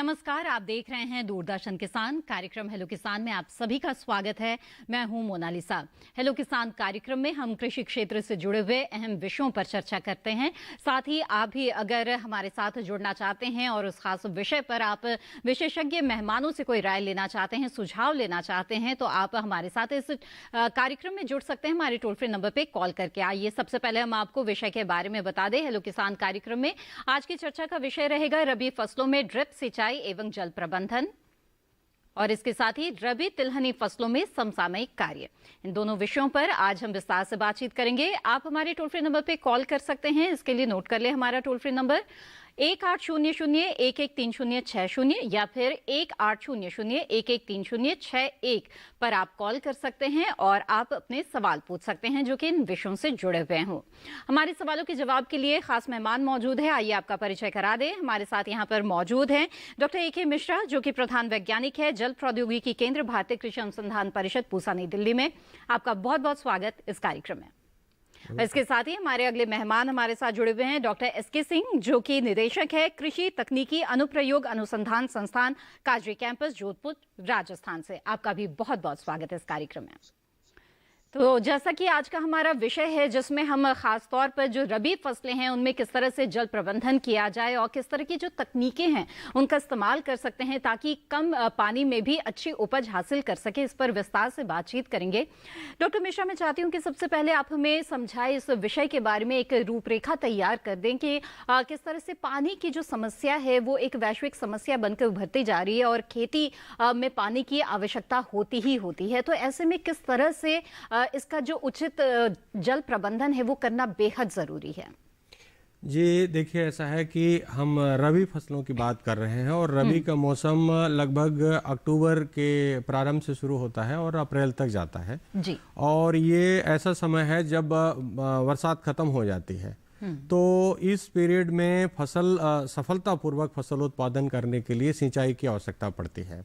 नमस्कार, आप देख रहे हैं दूरदर्शन किसान कार्यक्रम हेलो किसान में आप सभी का स्वागत है। मैं हूं मोनालिसा। हेलो किसान कार्यक्रम में हम कृषि क्षेत्र से जुड़े हुए अहम विषयों पर चर्चा करते हैं। साथ ही आप भी अगर हमारे साथ जुड़ना चाहते हैं और उस खास विषय पर आप विशेषज्ञ मेहमानों से कोई राय लेना चाहते हैं, सुझाव लेना चाहते हैं, तो आप हमारे साथ इस कार्यक्रम में जुड़ सकते हैं। हमारे टोल फ्री नंबर पर कॉल करके आइए। सबसे पहले हम आपको विषय के बारे में बता दें। हेलो किसान कार्यक्रम में आज की चर्चा का विषय रहेगा रबी फसलों में ड्रिप सिंचाई एवं जल प्रबंधन, और इसके साथ ही रबी तिलहनी फसलों में समसामयिक कार्य। इन दोनों विषयों पर आज हम विस्तार से बातचीत करेंगे। आप हमारे टोल फ्री नंबर पे कॉल कर सकते हैं। इसके लिए नोट कर ले हमारा टोल फ्री नंबर 1800-113060 या फिर 1800-113061 पर आप कॉल कर सकते हैं और आप अपने सवाल पूछ सकते हैं जो कि इन विषयों से जुड़े हुए हों। हमारे सवालों के जवाब के लिए खास मेहमान मौजूद है। आइए आपका परिचय करा दें। हमारे साथ यहाँ पर मौजूद हैं डॉक्टर ए के मिश्रा, जो कि प्रधान वैज्ञानिक है जल प्रौद्योगिकी केंद्र भारतीय कृषि अनुसंधान परिषद पूसा नई दिल्ली में। आपका बहुत बहुत स्वागत इस कार्यक्रम में। इसके साथ ही हमारे अगले मेहमान हमारे साथ जुड़े हुए हैं डॉक्टर एस के सिंह, जो कि निदेशक है कृषि तकनीकी अनुप्रयोग अनुसंधान संस्थान काजरी कैंपस जोधपुर राजस्थान से। आपका भी बहुत बहुत स्वागत है इस कार्यक्रम में। तो जैसा कि आज का हमारा विषय है, जिसमें हम खास तौर पर जो रबी फसलें हैं उनमें किस तरह से जल प्रबंधन किया जाए और किस तरह की जो तकनीकें हैं उनका इस्तेमाल कर सकते हैं ताकि कम पानी में भी अच्छी उपज हासिल कर सके, इस पर विस्तार से बातचीत करेंगे। डॉक्टर मिश्रा, मैं चाहती हूं कि सबसे पहले आप हमें समझाएं, इस विषय के बारे में एक रूपरेखा तैयार कर दें कि किस तरह से पानी की जो समस्या है वो एक वैश्विक समस्या बनकर उभरती जा रही है और खेती में पानी की आवश्यकता होती ही होती है। तो ऐसे में किस तरह से इसका जो उचित जल प्रबंधन है वो करना बेहद जरूरी है। जी देखिए, ऐसा है कि हम रबी फसलों की बात कर रहे हैं और रबी का मौसम लगभग अक्टूबर के प्रारंभ से शुरू होता है और अप्रैल तक जाता है जी। और ये ऐसा समय है जब बरसात खत्म हो जाती है। तो इस पीरियड में सफलतापूर्वक फसल उत्पादन करने के लिए सिंचाई की आवश्यकता पड़ती है।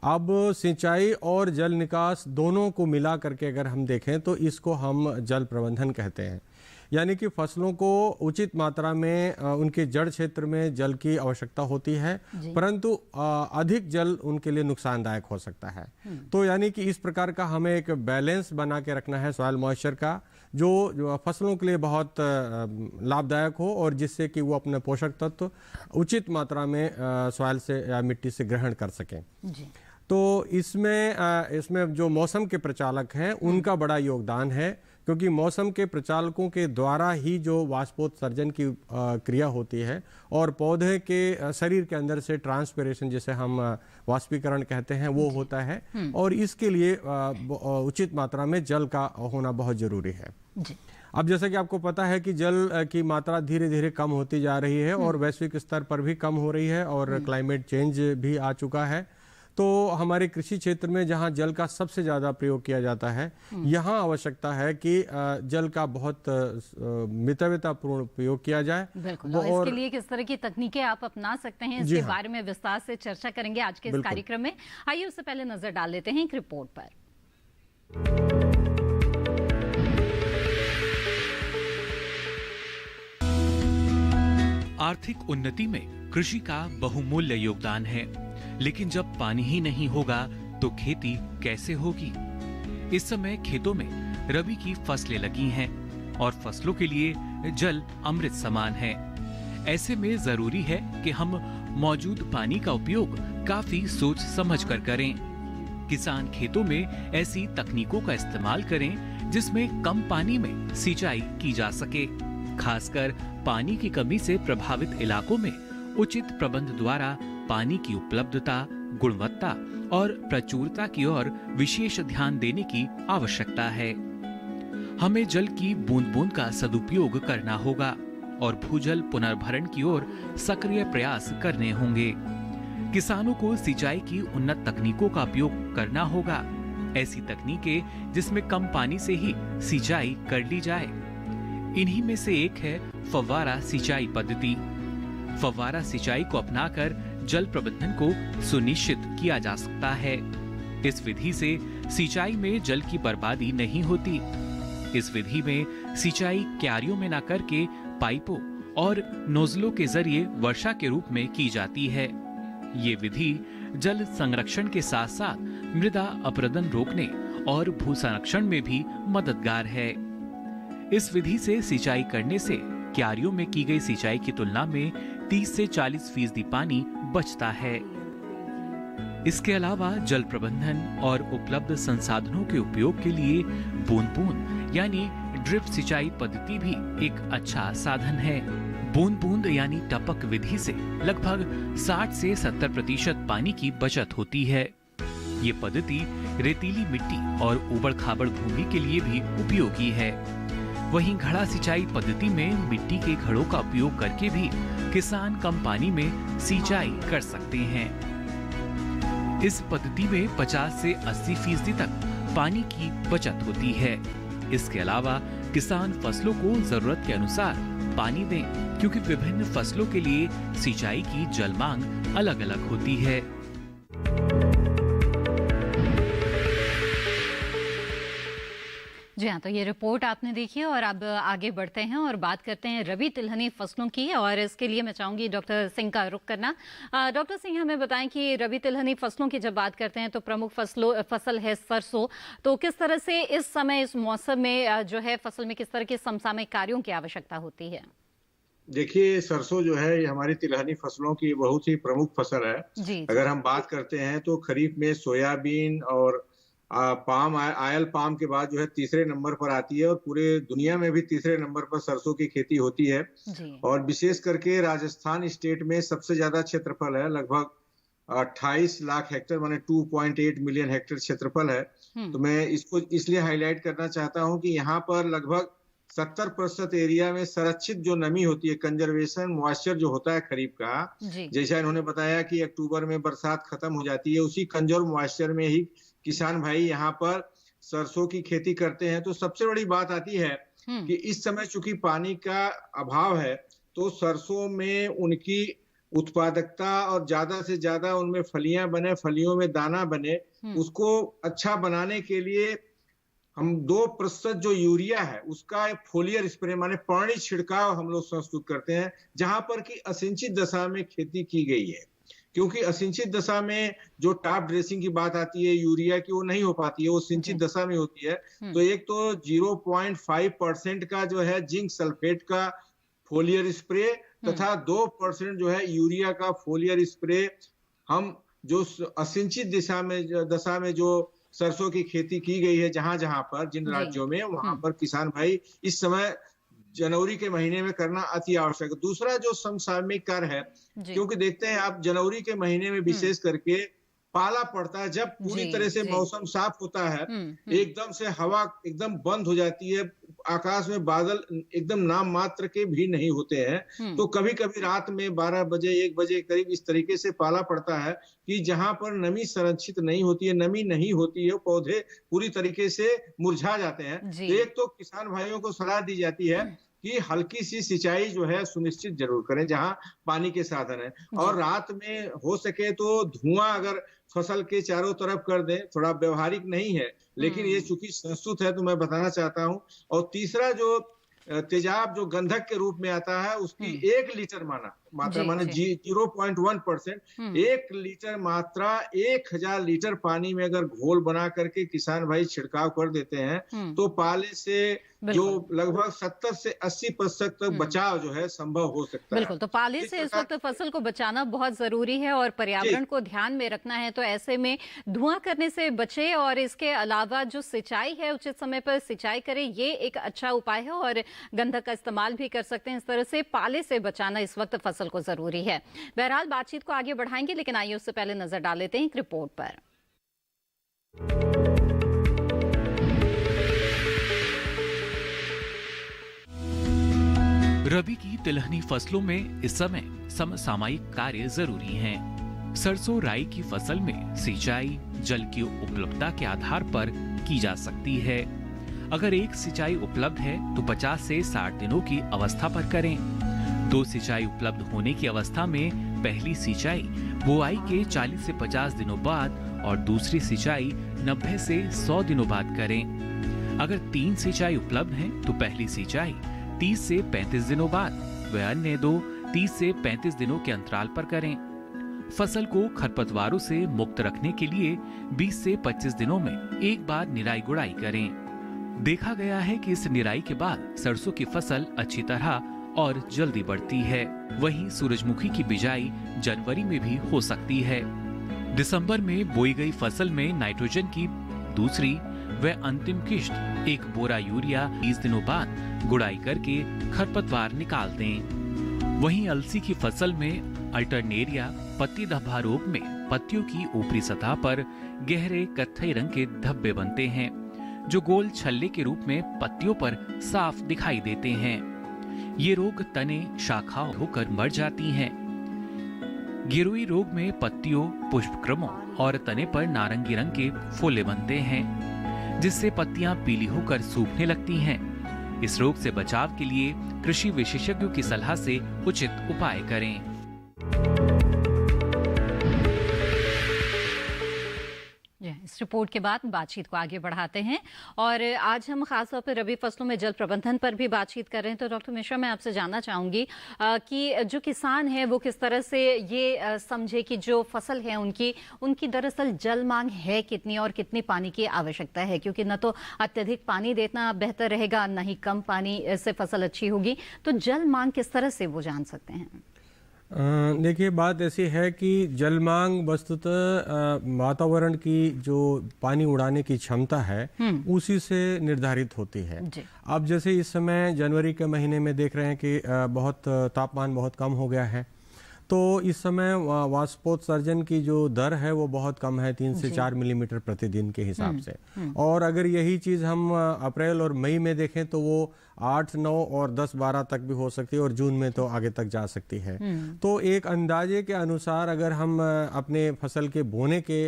अब सिंचाई और जल निकास दोनों को मिला करके अगर हम देखें तो इसको हम जल प्रबंधन कहते हैं। यानी कि फसलों को उचित मात्रा में उनके जड़ क्षेत्र में जल की आवश्यकता होती है, परंतु अधिक जल उनके लिए नुकसानदायक हो सकता है। तो यानी कि इस प्रकार का हमें एक बैलेंस बना के रखना है सॉइल मॉइस्चर का, जो फसलों के लिए बहुत लाभदायक हो और जिससे कि वो अपने पोषक तत्व उचित मात्रा में सॉइल से या मिट्टी से ग्रहण कर सकें। तो इसमें जो मौसम के प्रचालक हैं उनका बड़ा योगदान है, क्योंकि मौसम के प्रचालकों के द्वारा ही जो वाष्पोत्सर्जन की क्रिया होती है और पौधे के शरीर के अंदर से ट्रांसपिरेशन, जिसे हम वाष्पीकरण कहते हैं, वो होता है और इसके लिए उचित मात्रा में जल का होना बहुत जरूरी है। अब जैसा कि आपको पता है कि जल की मात्रा धीरे धीरे कम होती जा रही है और वैश्विक स्तर पर भी कम हो रही है और क्लाइमेट चेंज भी आ चुका है। तो हमारे कृषि क्षेत्र में जहां जल का सबसे ज़्यादा प्रयोग किया जाता है, यहां आवश्यकता है कि जल का बहुत मितव्यतापूर्ण प्रयोग किया जाए। बिल्कुल। और इसके लिए किस तरह की तकनीकें आप अपना सकते हैं, इसके बारे में विस्तार से चर्चा करेंगे आज के इस कार्यक्रम में। आइए उससे पहले नजर डाल लेते हैं एक रिपोर्ट पर। आर्थिक उन्नति में कृषि का बहुमूल्य योगदान है, लेकिन जब पानी ही नहीं होगा तो खेती कैसे होगी। इस समय खेतों में रबी की फसलें लगी हैं और फसलों के लिए जल अमृत समान है। ऐसे में जरूरी है कि हम मौजूद पानी का उपयोग काफी सोच समझ कर करें। किसान खेतों में ऐसी तकनीकों का इस्तेमाल करें जिसमें कम पानी में सिंचाई की जा सके। खासकर पानी की कमी से प्रभावित इलाकों में उचित प्रबंध द्वारा पानी की उपलब्धता, गुणवत्ता और प्रचुरता की ओर विशेष ध्यान देने की आवश्यकता है। हमें जल की बूंद बूंद का सदुपयोग करना होगा और भूजल पुनर्भरण की ओर सक्रिय प्रयास करने होंगे। किसानों को सिंचाई की उन्नत तकनीकों का उपयोग करना होगा। ऐसी तकनीकें जिसमें कम पानी से ही सिंचाई कर ली जाए। इन्हीं में से एक है फव्वारा सिंचाई पद्धति। फव्वारा सिंचाई को अपनाकर जल प्रबंधन को सुनिश्चित किया जा सकता है। इस विधि से सिंचाई में जल की बर्बादी नहीं होती। इस विधि में सिंचाई क्यारियों में न करके पाइपों और नोजलों के जरिए वर्षा के रूप में की जाती है। ये विधि जल संरक्षण के साथ साथ मृदा अपरदन रोकने और भू संरक्षण में भी मददगार है। इस विधि से सिंचाई करने से क्यारियों में की गई सिंचाई की तुलना में 30 से 40% पानी बचता है। इसके अलावा जल प्रबंधन और उपलब्ध संसाधनों के उपयोग के लिए बूंद-बूंद यानी ड्रिप सिंचाई पद्धति भी एक अच्छा साधन है। बूंद-बूंद यानी टपक विधि से लगभग 60 से 70% पानी की बचत होती है। ये पद्धति रेतीली मिट्टी और ऊबड़-खाबड़ भूमि के लिए भी उपयोगी है। वहीं घड़ा सिंचाई पद्धति में मिट्टी के घड़ों का उपयोग करके भी किसान कम पानी में सिंचाई कर सकते हैं। इस पद्धति में 50 से 80% तक पानी की बचत होती है। इसके अलावा किसान फसलों को जरूरत के अनुसार पानी दें, क्योंकि विभिन्न फसलों के लिए सिंचाई की जल मांग अलग-अलग होती है। जी हाँ, तो ये रिपोर्ट आपने देखी और अब आगे बढ़ते हैं और बात करते हैं रबी तिलहनी फसलों की। और इसके लिए मैं चाहूंगी डॉक्टर सिंह का रुख करना। डॉक्टर सिंह, हमें बताएं कि रबी तिलहनी फसलों की जब बात करते हैं तो प्रमुख फसल है सरसों। तो किस तरह से इस समय इस मौसम में जो है फसल में किस तरह के समसामयिक कार्यों की आवश्यकता होती है? देखिए, सरसों जो है ये हमारी तिलहनी फसलों की बहुत ही प्रमुख फसल है। जी। अगर हम बात करते हैं तो खरीफ में सोयाबीन और पाम आयल पाम के बाद जो है तीसरे नंबर पर आती है और पूरे दुनिया में भी तीसरे नंबर पर सरसों की खेती होती है। और विशेष करके राजस्थान स्टेट में सबसे ज्यादा क्षेत्रफल है, लगभग 28 लाख हेक्टेयर, माने 2.8 मिलियन हेक्टेयर क्षेत्रफल है। तो मैं इसको इसलिए हाईलाइट करना चाहता हूं कि यहाँ पर लगभग 70% एरिया में संरक्षित जो नमी होती है, कंजर्वेशन मॉइस्चर जो होता है खरीफ का, जैसा इन्होंने बताया कि अक्टूबर में बरसात खत्म हो जाती है, उसी कंजर्व मॉइस्चर में ही किसान भाई यहाँ पर सरसों की खेती करते हैं। तो सबसे बड़ी बात आती है कि इस समय चूंकि पानी का अभाव है तो सरसों में उनकी उत्पादकता और ज्यादा से ज्यादा उनमें फलियां बने, फलियों में दाना बने, उसको अच्छा बनाने के लिए हम 2% जो यूरिया है उसका एक फोलियर स्प्रे माने पर्णी छिड़काव हम लोग संस्तुत करते हैं, जहां पर कि असिंचित दशा में खेती की गई है। क्योंकि असिंचित दशा में जो टॉप ड्रेसिंग की बात आती है यूरिया की, वो नहीं हो पाती है, वो सिंचित दशा में होती है। तो एक तो 0.5% का जो है जिंक सल्फेट का फोलियर स्प्रे तथा 2% जो है यूरिया का फोलियर स्प्रे हम जो असिंचित दशा में जो सरसों की खेती की गई है जहां जहां पर जिन राज्यों में, वहां पर किसान भाई इस समय जनवरी के महीने में करना अति आवश्यक है। दूसरा जो समसामयिक कार्य है, क्योंकि देखते हैं आप जनवरी के महीने में विशेष करके पाला पड़ता है, जब पूरी तरह से मौसम साफ होता है, एकदम से हवा एकदम बंद हो जाती है, आकाश में बादल एकदम नाम मात्र के भी नहीं होते हैं। तो कभी कभी रात में 12 बजे 1 बजे करीब इस तरीके से पाला पड़ता है कि जहां पर नमी संरक्षित नहीं होती है, नमी नहीं होती है, पौधे पूरी तरीके से मुरझा जाते हैं। तो एक तो किसान भाइयों को सलाह दी जाती है कि हल्की सी सिंचाई जो है सुनिश्चित जरूर करें जहां पानी के साधन है, और रात में हो सके तो धुआं अगर फसल के चारों तरफ कर दें। थोड़ा व्यवहारिक नहीं है लेकिन ये चूंकि संस्तुत है तो मैं बताना चाहता हूं। और तीसरा जो तेजाब जो गंधक के रूप में आता है उसकी 1 लीटर मात्रा माने 0.1%, 1 लीटर मात्रा 1000 लीटर पानी में अगर घोल बना करके किसान भाई छिड़काव कर देते हैं तो पाले से जो लगभग 70 से 80% तक बचाव जो है संभव हो सकता है। बिल्कुल, तो पाले से इस वक्त फसल को बचाना बहुत जरूरी है और पर्यावरण को ध्यान में रखना है। तो ऐसे में धुआं करने से बचे और इसके अलावा जो सिंचाई है उचित समय पर सिंचाई करें, ये एक अच्छा उपाय है। और गंधक का इस्तेमाल भी कर सकते हैं। इस तरह से पाले से बचाना इस वक्त फसल को जरूरी है। बहरहाल बातचीत को आगे बढ़ाएंगे, लेकिन आइए उससे पहले नजर डाल लेते हैं एक रिपोर्ट पर। रबी की तिलहनी फसलों में इस समय समसामयिक कार्य जरूरी हैं। सरसों राई की फसल में सिंचाई जल की उपलब्धता के आधार पर की जा सकती है। अगर एक सिंचाई उपलब्ध है तो 50 से 60 दिनों की अवस्था पर करें। 2 सिंचाई उपलब्ध होने की अवस्था में पहली सिंचाई बुआई के 40 से 50 दिनों बाद और दूसरी सिंचाई 90 से 100 दिनों बाद करें। अगर 3 सिंचाई उपलब्ध हैं तो पहली सिंचाई 30 से 35 दिनों बाद व अन्य 2 30 से 35 दिनों के अंतराल पर करें। फसल को खरपतवारों से मुक्त रखने के लिए 20 से 25 दिनों में एक बार निराई गुड़ाई करें। देखा गया है कि इस निराई के बाद सरसों की फसल अच्छी तरह और जल्दी बढ़ती है। वहीं सूरजमुखी की बिजाई जनवरी में भी हो सकती है। दिसंबर में बोई गई फसल में नाइट्रोजन की दूसरी व अंतिम किश्त एक बोरा यूरिया 20 दिनों बाद गुड़ाई करके खरपतवार निकाल दें। वहीं अलसी की फसल में अल्टरनेरिया पत्ती धब्बा रोग में पत्तियों की ऊपरी सतह पर गहरे कत्थई रंग के धब्बे बनते हैं, जो गोल छल्ले के रूप में पत्तियों पर साफ दिखाई देते हैं। ये रोग तने शाखाओं होकर मर जाती हैं। गिरोई रोग में पत्तियों, पुष्पक्रमों और तने पर नारंगी रंग के फोले बनते हैं, जिससे पत्तियां पीली होकर सूखने लगती हैं। इस रोग से बचाव के लिए कृषि विशेषज्ञों की सलाह से उचित उपाय करें। इस रिपोर्ट के बाद बातचीत को आगे बढ़ाते हैं और आज हम खासतौर पर रबी फसलों में जल प्रबंधन पर भी बातचीत कर रहे हैं। तो डॉक्टर मिश्रा, मैं आपसे जानना चाहूंगी कि जो किसान है वो किस तरह से ये समझे कि जो फसल है उनकी दरअसल जल मांग है कितनी और कितनी पानी की आवश्यकता है, क्योंकि न तो अत्यधिक पानी देना बेहतर रहेगा, न ही कम पानी से फसल अच्छी होगी। तो जल मांग किस तरह से वो जान सकते हैं? देखिए, बात ऐसी है कि जल मांग वस्तुतः वातावरण की जो पानी उड़ाने की क्षमता है उसी से निर्धारित होती है। अब जैसे इस समय जनवरी के महीने में देख रहे हैं कि बहुत तापमान बहुत कम हो गया है, तो इस समय वाष्पोत्सर्जन की जो दर है वो बहुत कम है, 3 से 4 मिलीमीटर प्रतिदिन के हिसाब से। और अगर यही चीज़ हम अप्रैल और मई में देखें तो वो 8, 9 और 10, 12 तक भी हो सकती है और जून में तो आगे तक जा सकती है। तो एक अंदाजे के अनुसार अगर हम अपने फसल के बोने के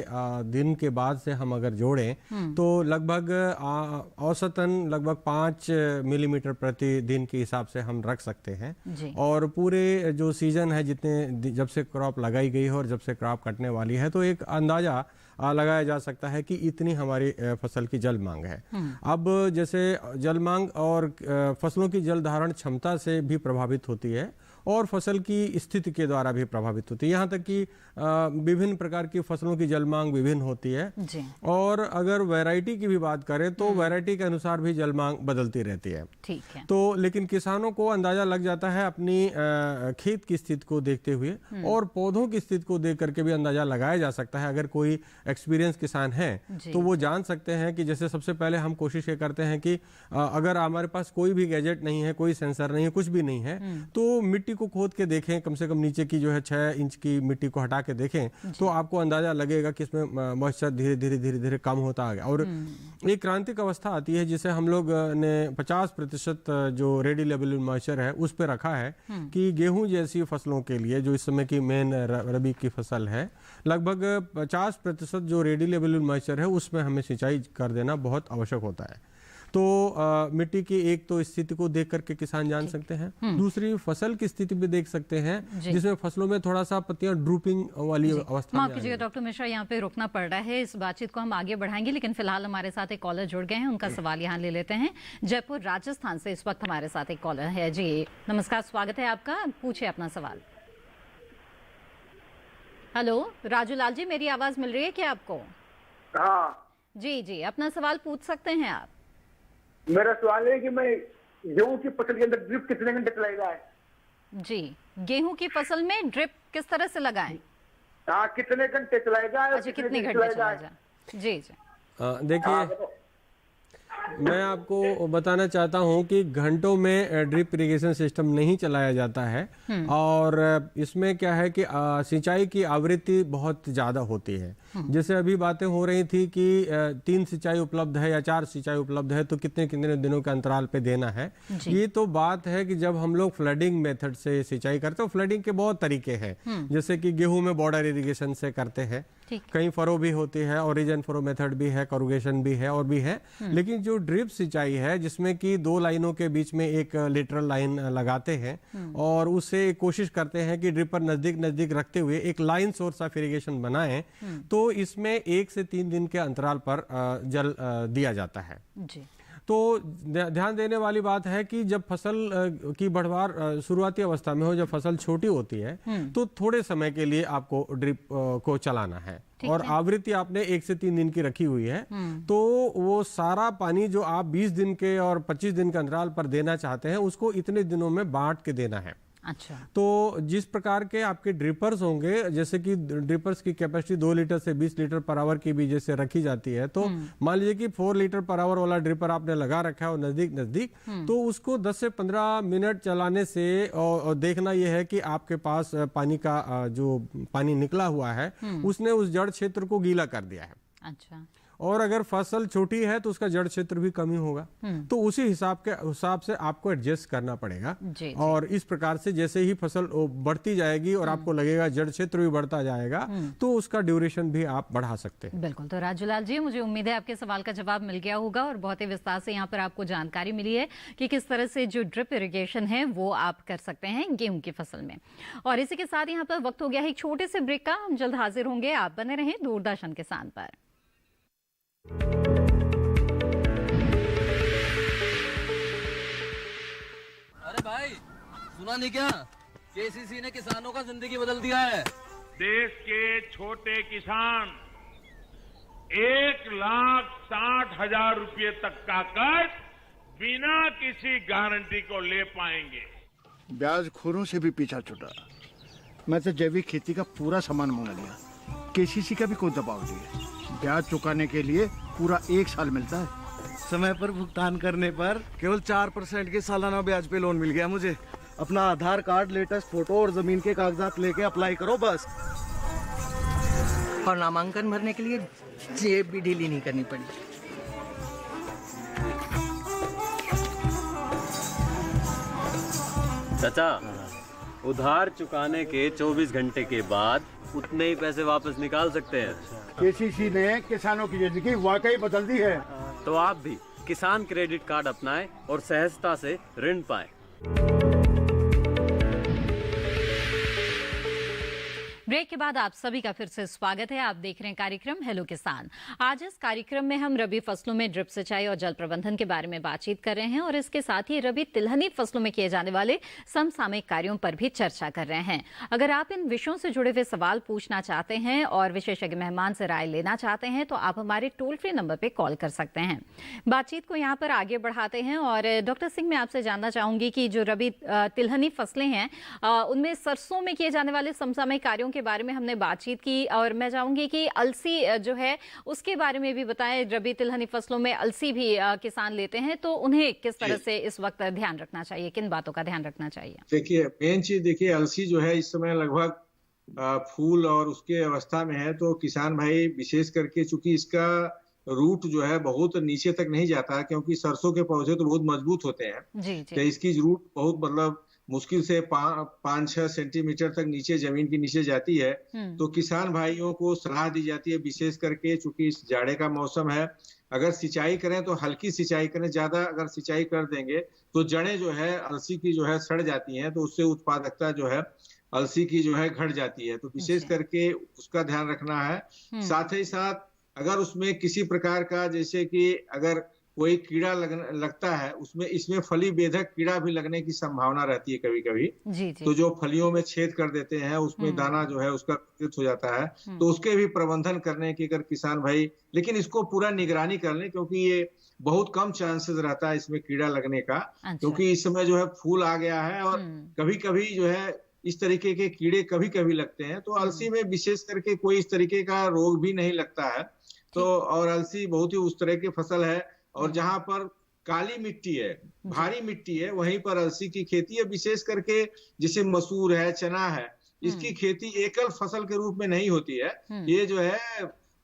दिन के बाद से हम अगर जोड़ें तो लगभग औसतन लगभग 5 मिलीमीटर प्रतिदिन के हिसाब से हम रख सकते हैं। और पूरे जो सीजन है, जितने जब से क्रॉप लगाई गई है और जब से क्रॉप कटने वाली है, तो एक अंदाजा लगाया जा सकता है कि इतनी हमारी फसल की जल मांग है। अब जैसे जल मांग और फसलों की जल धारण क्षमता से भी प्रभावित होती है और फसल की स्थिति के द्वारा भी प्रभावित होती है। यहाँ तक कि विभिन्न प्रकार की फसलों की जल मांग विभिन्न होती है जी। और अगर वैरायटी की भी बात करें तो वैरायटी के अनुसार भी जल मांग बदलती रहती है। ठीक है। तो लेकिन किसानों को अंदाजा लग जाता है अपनी खेत की स्थिति को देखते हुए और पौधों की स्थिति को देख करके भी अंदाजा लगाया जा सकता है। अगर कोई एक्सपीरियंस किसान है तो वो जान सकते हैं कि जैसे सबसे पहले हम कोशिश ये करते हैं कि अगर हमारे पास कोई भी गैजेट नहीं है, कोई सेंसर नहीं है, कुछ भी नहीं है, तो मिट्टी को खोद के देखें, कम से कम नीचे की जो है 6 इंच की मिट्टी को हटा के देखें तो आपको अंदाजा लगेगा कि इसमें मॉइस्चर धीरे धीरे कम होता आ गया। और एक क्रांतिक अवस्था आती है जिसे हम लोग ने 50% जो रेडी लेवल मॉइस्चर है उस पर रखा है कि गेहूं जैसी फसलों के लिए, जो इस समय की मेन रबी की फसल है, लगभग 50% जो रेडी लेवल मॉइस्चर है उसमें हमें सिंचाई कर देना बहुत आवश्यक होता है। तो मिट्टी की एक तो स्थिति को देख करके किसान जान सकते हैं, दूसरी फसल की स्थिति भी देख सकते हैं जिसमें फसलों में थोड़ा सा पत्तियां ड्रूपिंग वाली अवस्था में। माफ कीजिएगा डॉक्टर मिश्रा, यहाँ पे रुकना पड़ रहा है, इस बातचीत को हम आगे बढ़ाएंगे, लेकिन फिलहाल हमारे साथ एक कॉलर जुड़ गए हैं, उनका सवाल यहाँ ले लेते हैं। जयपुर राजस्थान से इस वक्त हमारे साथ एक कॉलर है। जी नमस्कार, स्वागत है आपका, पूछे अपना सवाल। हेलो राजू लाल जी, मेरी आवाज मिल रही है क्या आपको? हाँ जी, अपना सवाल पूछ सकते हैं आप। मेरा सवाल है कि मैं गेहूं की फसल के अंदर ड्रिप कितने घंटे चलाएगा है? जी, गेहूं की फसल में ड्रिप किस तरह से लगाएं? हाँ, कितने घंटे चलाएगा? अच्छा, कितने घंटे चलाएगा? जी देखिए, मैं आपको बताना चाहता हूं कि घंटों में ड्रिप इरिगेशन सिस्टम नहीं चलाया जाता है और इसमें क्या है कि सिंचाई की आवृत्ति बहुत ज़्यादा होती है। जैसे अभी बातें हो रही थी कि 3 सिंचाई उपलब्ध है या 4 सिंचाई उपलब्ध है तो कितने कितने दिनों के अंतराल पे देना है। ये तो बात है कि जब हम लोग फ्लडिंग मेथड से सिंचाई करते हैं, फ्लडिंग के बहुत तरीके हैं, जैसे कि गेहूं में बॉर्डर इरिगेशन से करते हैं, कहीं फरो भी होती है, ओरिजिन फरो मेथड भी है, करुगेशन भी है और भी है। लेकिन जो ड्रिप सिंचाई है जिसमें कि 2 लाइनों के बीच में एक लेटरल लाइन लगाते हैं और उससे कोशिश करते हैं कि ड्रिप पर नजदीक रखते हुए एक लाइन सोर्स ऑफ इरिगेशन बनाएं, तो इसमें 1 से 3 दिन के अंतराल पर जल दिया जाता है। जी। तो ध्यान देने वाली बात है कि जब फसल की बढ़वार शुरुआती अवस्था में हो, जब फसल छोटी होती है तो थोड़े समय के लिए आपको ड्रिप को चलाना है और आवृत्ति आपने 1 से 3 दिन की रखी हुई है, तो वो सारा पानी जो आप 20 दिन के और 25 दिन के अंतराल पर देना चाहते हैं उसको इतने दिनों में बांट के देना है। अच्छा। तो जिस प्रकार के आपके ड्रिपर्स होंगे, जैसे कि ड्रिपर्स की कैपेसिटी 2 लीटर से 20 लीटर पर आवर की भी जैसे रखी जाती है, तो मान लीजिए कि 4 लीटर पर आवर वाला ड्रिपर आपने लगा रखा है और नजदीक तो उसको 10 से 15 मिनट चलाने से और देखना यह है कि आपके पास पानी का जो पानी निकला हुआ है उसने उस जड़ क्षेत्र को गीला कर दिया है। अच्छा। और अगर फसल छोटी है तो उसका जड़ क्षेत्र भी कम ही होगा, तो उसी हिसाब से आपको एडजस्ट करना पड़ेगा। जी। और इस प्रकार से जैसे ही फसल बढ़ती जाएगी और आपको लगेगा जड़ क्षेत्र भी बढ़ता जाएगा तो उसका ड्यूरेशन भी आप बढ़ा सकते हैं। बिल्कुल। तो राजूलाल जी, मुझे उम्मीद है आपके सवाल का जवाब मिल गया होगा और बहुत ही विस्तार से यहाँ पर आपको जानकारी मिली है कि किस तरह से जो ड्रिप इरिगेशन है वो आप कर सकते हैं गेहूं की फसल में। और इसी के साथ यहाँ पर वक्त हो गया है एक छोटे से ब्रेक का। हम जल्द हाजिर होंगे। आप बने रहें दूरदर्शन किसान पर। अरे भाई, सुना नहीं क्या? केसीसी ने किसानों का जिंदगी बदल दिया है। देश के छोटे किसान 1,60,000 रुपए तक का कर्ज बिना किसी गारंटी को ले पाएंगे। ब्याज खोरों से भी पीछा छूटा। मैं तो जैविक खेती का पूरा सामान मंगा लिया, केसीसी का भी कोई दबाव नहीं है। ब्याज चुकाने के लिए पूरा 1 साल मिलता है। समय पर भुगतान करने पर केवल 4% के सालाना ब्याज पे लोन मिल गया मुझे। अपना आधार कार्ड, लेटेस्ट फोटो और जमीन के कागजात लेके अप्लाई करो बस। और नामांकन भरने के लिए जेब भी ढीली नहीं करनी पड़ी। चाचा, उधार चुकाने के 24 घंटे के बाद उतने ही पैसे वापस निकाल सकते हैं। केसीसी ने किसानों की जिंदगी वाकई बदल दी है। तो आप भी किसान क्रेडिट कार्ड अपनाएं और सहजता से ऋण पाएं। ब्रेक के बाद आप सभी का फिर से स्वागत है। आप देख रहे हैं कार्यक्रम हेलो किसान। आज इस कार्यक्रम में हम रबी फसलों में ड्रिप सिंचाई और जल प्रबंधन के बारे में बातचीत कर रहे हैं और इसके साथ ही रबी तिलहनी फसलों में किए जाने वाले समसामयिक कार्यों पर भी चर्चा कर रहे हैं। अगर आप इन विषयों से जुड़े हुए सवाल पूछना चाहते हैं और विशेषज्ञ मेहमान से राय लेना चाहते हैं तो आप हमारे टोल फ्री नंबर पर कॉल कर सकते हैं। बातचीत को यहाँ पर आगे बढ़ाते हैं और डॉक्टर सिंह, मैं आपसे जानना चाहूंगी कि जो रबी तिलहनी फसलें हैं उनमें सरसों में किए जाने वाले समसामयिक कार्यों के बारे में हमने बातचीत की और मैं चाहूंगी कि अलसी जो है उसके बारे में भी बताएं। रबी तिलहनी फसलों में अलसी भी किसान लेते हैं तो उन्हें किस तरह से इस वक्त ध्यान रखना चाहिए, किन बातों का ध्यान रखना चाहिए? देखिए, मेन चीज देखिए, अलसी जो है इस समय लगभग फूल और उसके अवस्था में है, तो किसान भाई विशेष करके चूंकि इसका रूट जो है बहुत नीचे तक नहीं जाता, क्योंकि सरसों के पौधे तो बहुत मजबूत होते हैं जी। तो इसकी रूट बहुत मतलब मुश्किल से 5-6 सेंटीमीटर तक नीचे जमीन के नीचे जाती है। तो किसान भाइयों को सलाह दी जाती है, विशेष करके चूंकि इस जाड़े का मौसम है, अगर सिंचाई करें तो हल्की सिंचाई करें। ज्यादा अगर सिंचाई कर देंगे तो जड़ें जो है अलसी की जो है सड़ जाती हैं, तो उससे उत्पादकता जो है अलसी की जो है घट जाती है। तो विशेष करके उसका ध्यान रखना है। साथ ही साथ अगर उसमें किसी प्रकार का, जैसे कि अगर कोई कीड़ा लगता है उसमें, इसमें फली बेधक कीड़ा भी लगने की संभावना रहती है कभी कभी। तो जो फलियों में छेद कर देते हैं उसमें दाना जो है उसका विकृत हो जाता है, तो उसके भी प्रबंधन करने की अगर किसान भाई, लेकिन इसको पूरा निगरानी कर लें क्योंकि ये बहुत कम चांसेस रहता है इसमें कीड़ा लगने का। क्योंकि इस समय जो है फूल आ गया है और कभी कभी जो है इस तरीके के कीड़े कभी कभी लगते हैं। तो अलसी में विशेष करके कोई इस तरीके का रोग भी नहीं लगता है। तो और अलसी बहुत ही उस तरह की फसल है, और जहां पर काली मिट्टी है, भारी मिट्टी है, वहीं पर अलसी की खेती है। विशेष करके जैसे मसूर है, चना है, इसकी खेती एकल फसल के रूप में नहीं होती है। ये जो है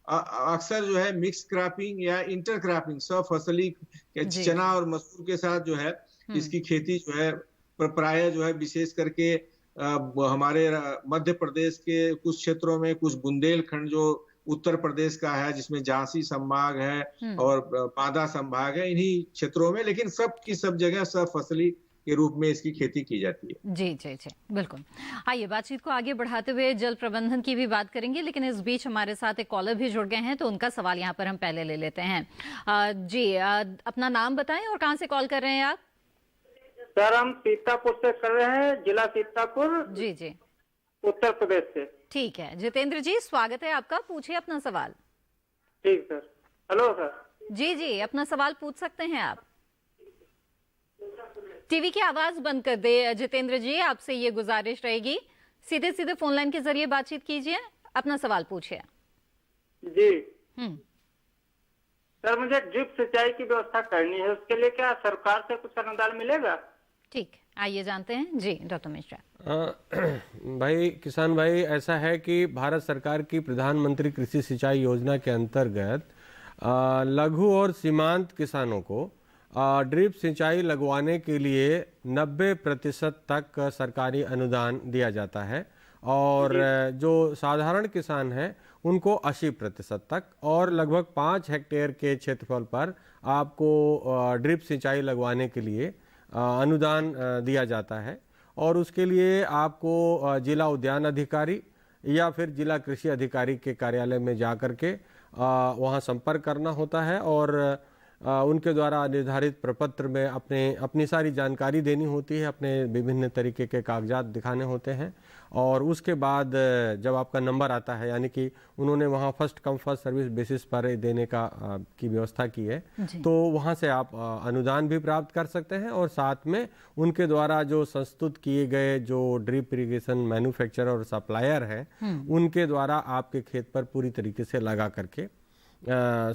अक्सर जो है मिक्स क्रॉपिंग या इंटर क्रॉपिंग, सब फसली चना और मसूर के साथ जो है इसकी खेती जो है प्राय जो है विशेष करके हमारे मध्य प्रदेश के कुछ क्षेत्रों में, कुछ बुंदेलखंड जो उत्तर प्रदेश का है जिसमें झांसी संभाग है और बांदा संभाग है, इन्हीं क्षेत्रों में, लेकिन सब की सब जगह सब फसली के रूप में इसकी खेती की जाती है। जी जी जी, बिल्कुल। आइए बातचीत को आगे बढ़ाते हुए जल प्रबंधन की भी बात करेंगे, लेकिन इस बीच हमारे साथ एक कॉलर भी जुड़ गए हैं, तो उनका सवाल यहाँ पर हम पहले ले लेते हैं। अपना नाम बताएं और कहाँ से कॉल कर रहे हैं आप? सर हम सीतापुर से कर रहे हैं, जिला सीतापुर। जी जी, उत्तर प्रदेश से। ठीक है जितेंद्र जी, स्वागत है आपका, पूछिए अपना सवाल। ठीक सर। Hello sir. जी जी, अपना सवाल पूछ सकते हैं आप। टीवी की आवाज बंद कर दे जितेंद्र जी, आपसे ये गुजारिश रहेगी। सीधे सीधे फोन लाइन के जरिए बातचीत कीजिए, अपना सवाल पूछिए। जी सर, मुझे ड्रिप सिंचाई की व्यवस्था करनी है, उसके लिए क्या सरकार से कुछ अनुदान मिलेगा? ठीक, आइए जानते हैं। जी डॉक्टर मिश्रा। भाई किसान भाई, ऐसा है कि भारत सरकार की प्रधानमंत्री कृषि सिंचाई योजना के अंतर्गत लघु और सीमांत किसानों को ड्रिप सिंचाई लगवाने के लिए 90% तक सरकारी अनुदान दिया जाता है, और जो साधारण किसान हैं उनको 80% तक, और लगभग 5 हेक्टेयर के क्षेत्रफल पर आपको ड्रिप सिंचाई लगवाने के लिए अनुदान दिया जाता है। और उसके लिए आपको जिला उद्यान अधिकारी या फिर जिला कृषि अधिकारी के कार्यालय में जा कर के वहाँ संपर्क करना होता है, और उनके द्वारा निर्धारित प्रपत्र में अपनी सारी जानकारी देनी होती है, अपने विभिन्न तरीके के कागजात दिखाने होते हैं। और उसके बाद जब आपका नंबर आता है, यानी कि उन्होंने वहाँ first come first service basis पर देने की व्यवस्था की है, तो वहाँ से आप अनुदान भी प्राप्त कर सकते हैं, और साथ में उनके द्वारा जो संस्तुत किए गए जो ड्रिप इरिगेशन मैन्युफैक्चरर और सप्लायर हैं, उनके द्वारा आपके खेत पर पूरी तरीके से लगा करके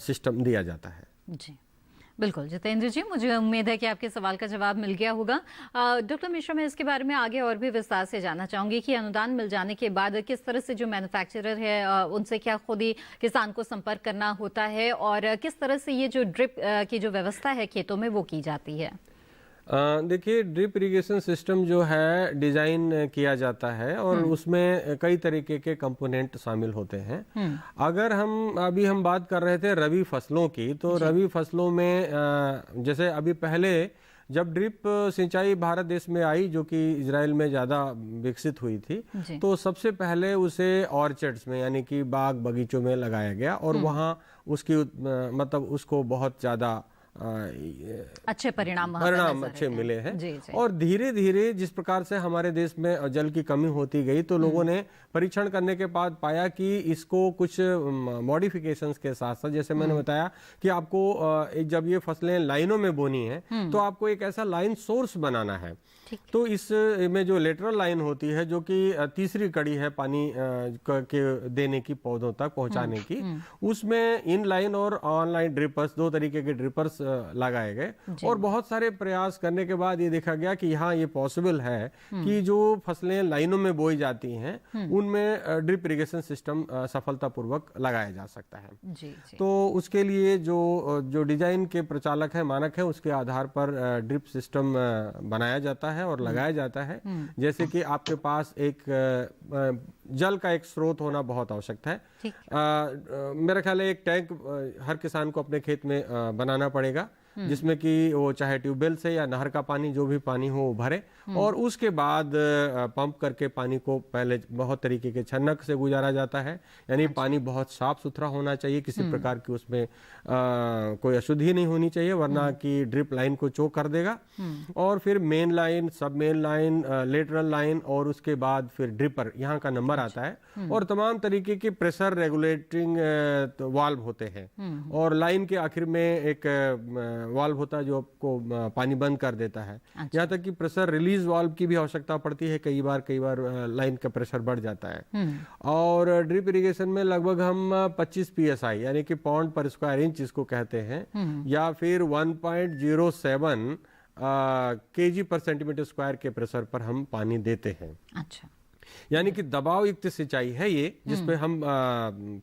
सिस्टम दिया जाता है। जी बिल्कुल जितेंद्र जी, मुझे उम्मीद है कि आपके सवाल का जवाब मिल गया होगा। डॉक्टर मिश्रा, मैं इसके बारे में आगे और भी विस्तार से जानना चाहूंगी कि अनुदान मिल जाने के बाद किस तरह से जो मैन्युफैक्चरर है उनसे क्या खुद ही किसान को संपर्क करना होता है, और किस तरह से ये जो ड्रिप की जो व्यवस्था है खेतों में वो की जाती है? देखिए, ड्रिप इरिगेशन सिस्टम जो है डिजाइन किया जाता है, और उसमें कई तरीके के कंपोनेंट शामिल होते हैं। अगर हम बात कर रहे थे रबी फसलों की, तो रबी फसलों में जैसे अभी पहले जब ड्रिप सिंचाई भारत देश में आई, जो कि इजराइल में ज़्यादा विकसित हुई थी, तो सबसे पहले उसे ऑर्चर्ड्स में यानी कि बाग बगीचों में लगाया गया, और वहाँ उसकी मतलब उसको बहुत ज़्यादा अच्छे परिणाम अच्छे मिले हैं। और धीरे धीरे जिस प्रकार से हमारे देश में जल की कमी होती गई, तो लोगों ने परीक्षण करने के बाद पाया कि इसको कुछ मॉडिफिकेशंस के साथ साथ, जैसे मैंने बताया कि आपको जब ये फसलें लाइनों में बोनी है, तो आपको एक ऐसा लाइन सोर्स बनाना है। तो इस में जो लेटरल लाइन होती है, जो कि तीसरी कड़ी है पानी के देने की पौधों तक पहुंचाने की, उसमें इन लाइन और ऑनलाइन ड्रिपर्स, 2 तरीके के ड्रिपर्स लगाए गए, और बहुत सारे प्रयास करने के बाद ये देखा गया कि हाँ, ये पॉसिबल है कि जो फसलें लाइनों में बोई जाती हैं उनमें ड्रिप इरिगेशन सिस्टम सफलतापूर्वक लगाया जा सकता है। तो उसके लिए जो डिजाइन के प्रचालक है, मानक है, उसके आधार पर ड्रिप सिस्टम बनाया जाता है और लगाया जाता है। जैसे कि आपके पास एक जल का एक स्रोत होना बहुत आवश्यक है। मेरा ख्याल है एक टैंक हर किसान को अपने खेत में बनाना पड़ेगा, जिसमें कि वो चाहे ट्यूबवेल से या नहर का पानी, जो भी पानी हो वो भरे, और उसके बाद पंप करके पानी को पहले बहुत तरीके के छन्नक से गुजारा जाता है, यानी पानी बहुत साफ सुथरा होना चाहिए, किसी प्रकार की उसमें कोई अशुद्धि नहीं होनी चाहिए, वरना कि ड्रिप लाइन को चोक कर देगा। और फिर मेन लाइन, सब मेन लाइन, लेटरल लाइन, और उसके बाद फिर ड्रिपर, यहाँ का नंबर आता है, और तमाम तरीके के प्रेशर रेगुलेटिंग वाल्व होते हैं, और लाइन के आखिर में एक वाल्व होता है जो आपको पानी बंद कर देता है। यहाँ तक कि प्रेशर रिलीज वाल्व की भी आवश्यकता पड़ती है, कई बार लाइन का प्रेशर बढ़ जाता है। और ड्रिप इरिगेशन में लगभग हम 25 PSI यानी कि पाउंड पर स्क्वायर इंच इसको कहते हैं, या फिर 1.07 kg पर सेंटीमीटर स्क्वायर के प्रेशर पर हम पानी देते हैं। अच्छा। यानी कि दबाव युक्त सिंचाई है ये, जिसपे हम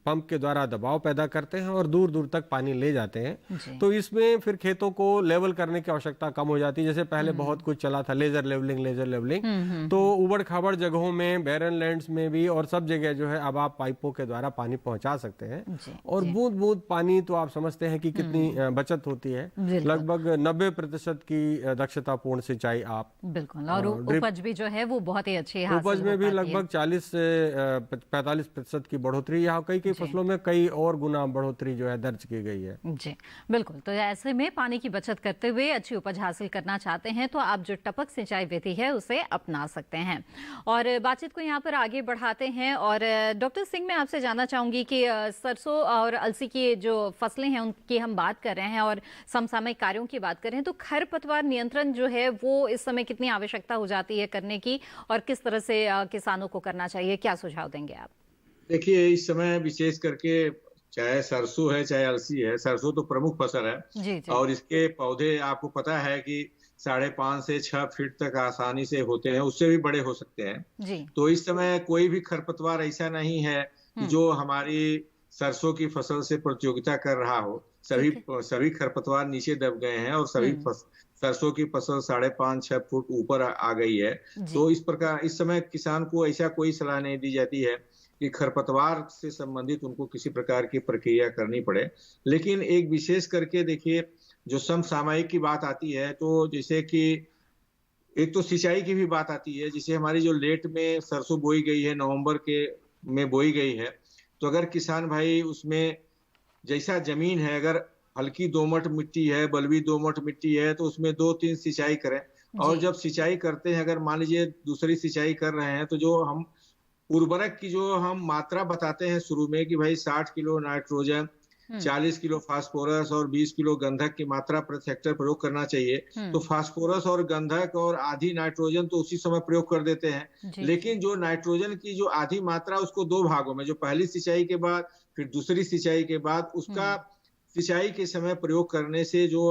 पंप के द्वारा दबाव पैदा करते हैं और दूर दूर तक पानी ले जाते हैं। तो इसमें फिर खेतों को लेवल करने की आवश्यकता कम हो जाती है। जैसे पहले बहुत कुछ चला था लेजर लेवलिंग, तो उबड़ खाबड़ जगहों में, बैरन लैंड्स में भी और सब जगह जो है अब आप पाइपों के द्वारा पानी पहुंचा सकते हैं। और बूंद बूंद पानी तो आप समझते हैं कि कितनी बचत होती है, लगभग 90% की दक्षतापूर्ण सिंचाई आप। बिल्कुल, और उपज भी जो है वो बहुत ही अच्छी है, उपज में भी लगभग 40 से 45% की बढ़ोतरी, यहाँ कई फसलों में कई और गुना बढ़ोतरी जो है दर्ज की गई है। जी बिल्कुल, तो ऐसे में पानी की बचत करते हुए अच्छी उपज हासिल करना चाहते हैं तो आप जो टपक सिंचाई विधि है उसे अपना सकते हैं। और बातचीत को यहाँ पर आगे बढ़ाते हैं और डॉक्टर सिंह, मैं आपसे जानना चाहूंगी कि सरसों और अलसी की जो फसलें हैं उनकी हम बात कर रहे हैं और समसामयिक कार्यों की बात कर रहे हैं, तो खरपतवार नियंत्रण जो है वो इस समय कितनी आवश्यकता हो जाती है करने की और किस तरह से किसानों को करना चाहिए, क्या सुझाव देंगे आप? देखिए, इस समय विशेष करके चाहे सरसों है चाहे अलसी है, सरसों तो प्रमुख फसल है जी। और इसके पौधे आपको पता है कि 5.5 से 6 फीट तक आसानी से होते हैं, उससे भी बड़े हो सकते हैं जी। तो इस समय कोई भी खरपतवार ऐसा नहीं है जो हमारी सरसों की फसल से प्रतियोगिता कर रहा हो। सभी खरपतवार नीचे दब गए हैं और सभी सरसों की फसल 5.5-6 फुट ऊपर आ गई है। तो इस प्रकार इस समय किसान को ऐसा कोई सलाह नहीं दी जाती है कि खरपतवार से संबंधित उनको किसी प्रकार की प्रक्रिया करनी पड़े। लेकिन एक विशेष करके देखिए, जो समसामयिक की बात आती है, तो जैसे कि एक तो सिंचाई की भी बात आती है। जैसे हमारी जो लेट में सरसों बोई गई है, नवंबर में बोई गई है, तो अगर किसान भाई उसमें जैसा जमीन है, अगर हल्की दोमट मिट्टी है, बलवी दोमट मिट्टी है, तो उसमें 2-3 सिंचाई करें। और जब सिंचाई करते हैं, अगर मान लीजिए दूसरी सिंचाई कर रहे हैं, तो जो हम उर्वरक की जो हम मात्रा बताते हैं शुरू में कि भाई 60 किलो नाइट्रोजन, 40 किलो फास्फोरस और 20 किलो गंधक की मात्रा प्रति हेक्टेयर प्रयोग करना चाहिए। तो फास्फोरस और गंधक और आधी नाइट्रोजन तो उसी समय प्रयोग कर देते हैं। लेकिन जो नाइट्रोजन की जो आधी मात्रा, उसको 2 भागों में, जो पहली सिंचाई के बाद फिर दूसरी सिंचाई के बाद, उसका सिंचाई के समय प्रयोग करने से जो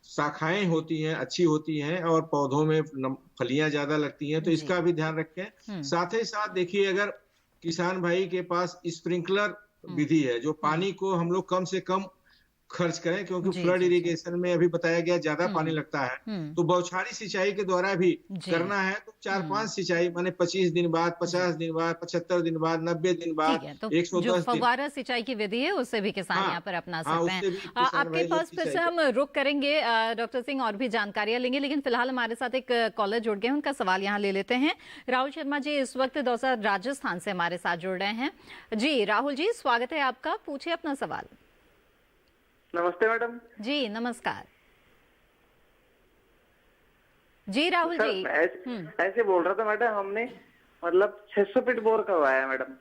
शाखाएं होती हैं अच्छी होती हैं और पौधों में फलियां ज्यादा लगती हैं। तो इसका भी ध्यान रखें। साथ ही साथ देखिए, अगर किसान भाई के पास स्प्रिंकलर विधि है, जो पानी को हम लोग कम से कम खर्च करें, क्योंकि फ्लड इरिगेशन में अभी बताया गया ज्यादा पानी लगता है, तो बौछारी सिंचाई के द्वारा भी करना है तो 4-5 सिंचाई, माने 25 दिन बाद, 50 दिन बाद, 75 दिन बाद, 90 दिन बाद, 110 जो फव्वारा सिंचाई की विधि है उससे भी किसान यहाँ पर अपना सकते हैं। आपके पास फिर से हम रुक करेंगे डॉक्टर सिंह, और भी जानकारियां लेंगे, लेकिन फिलहाल हमारे साथ एक कॉलर जुड़ गए, उनका सवाल यहाँ ले लेते हैं। राहुल शर्मा जी इस वक्त दौसा राजस्थान से हमारे साथ जुड़ रहे हैं। जी राहुल जी, स्वागत है आपका, पूछिए अपना सवाल। नमस्ते मैडम। जी नमस्कार जी राहुल जी। ऐसे बोल रहा था मैडम, हमने मतलब 600 फीट बोर करवाया मैडम।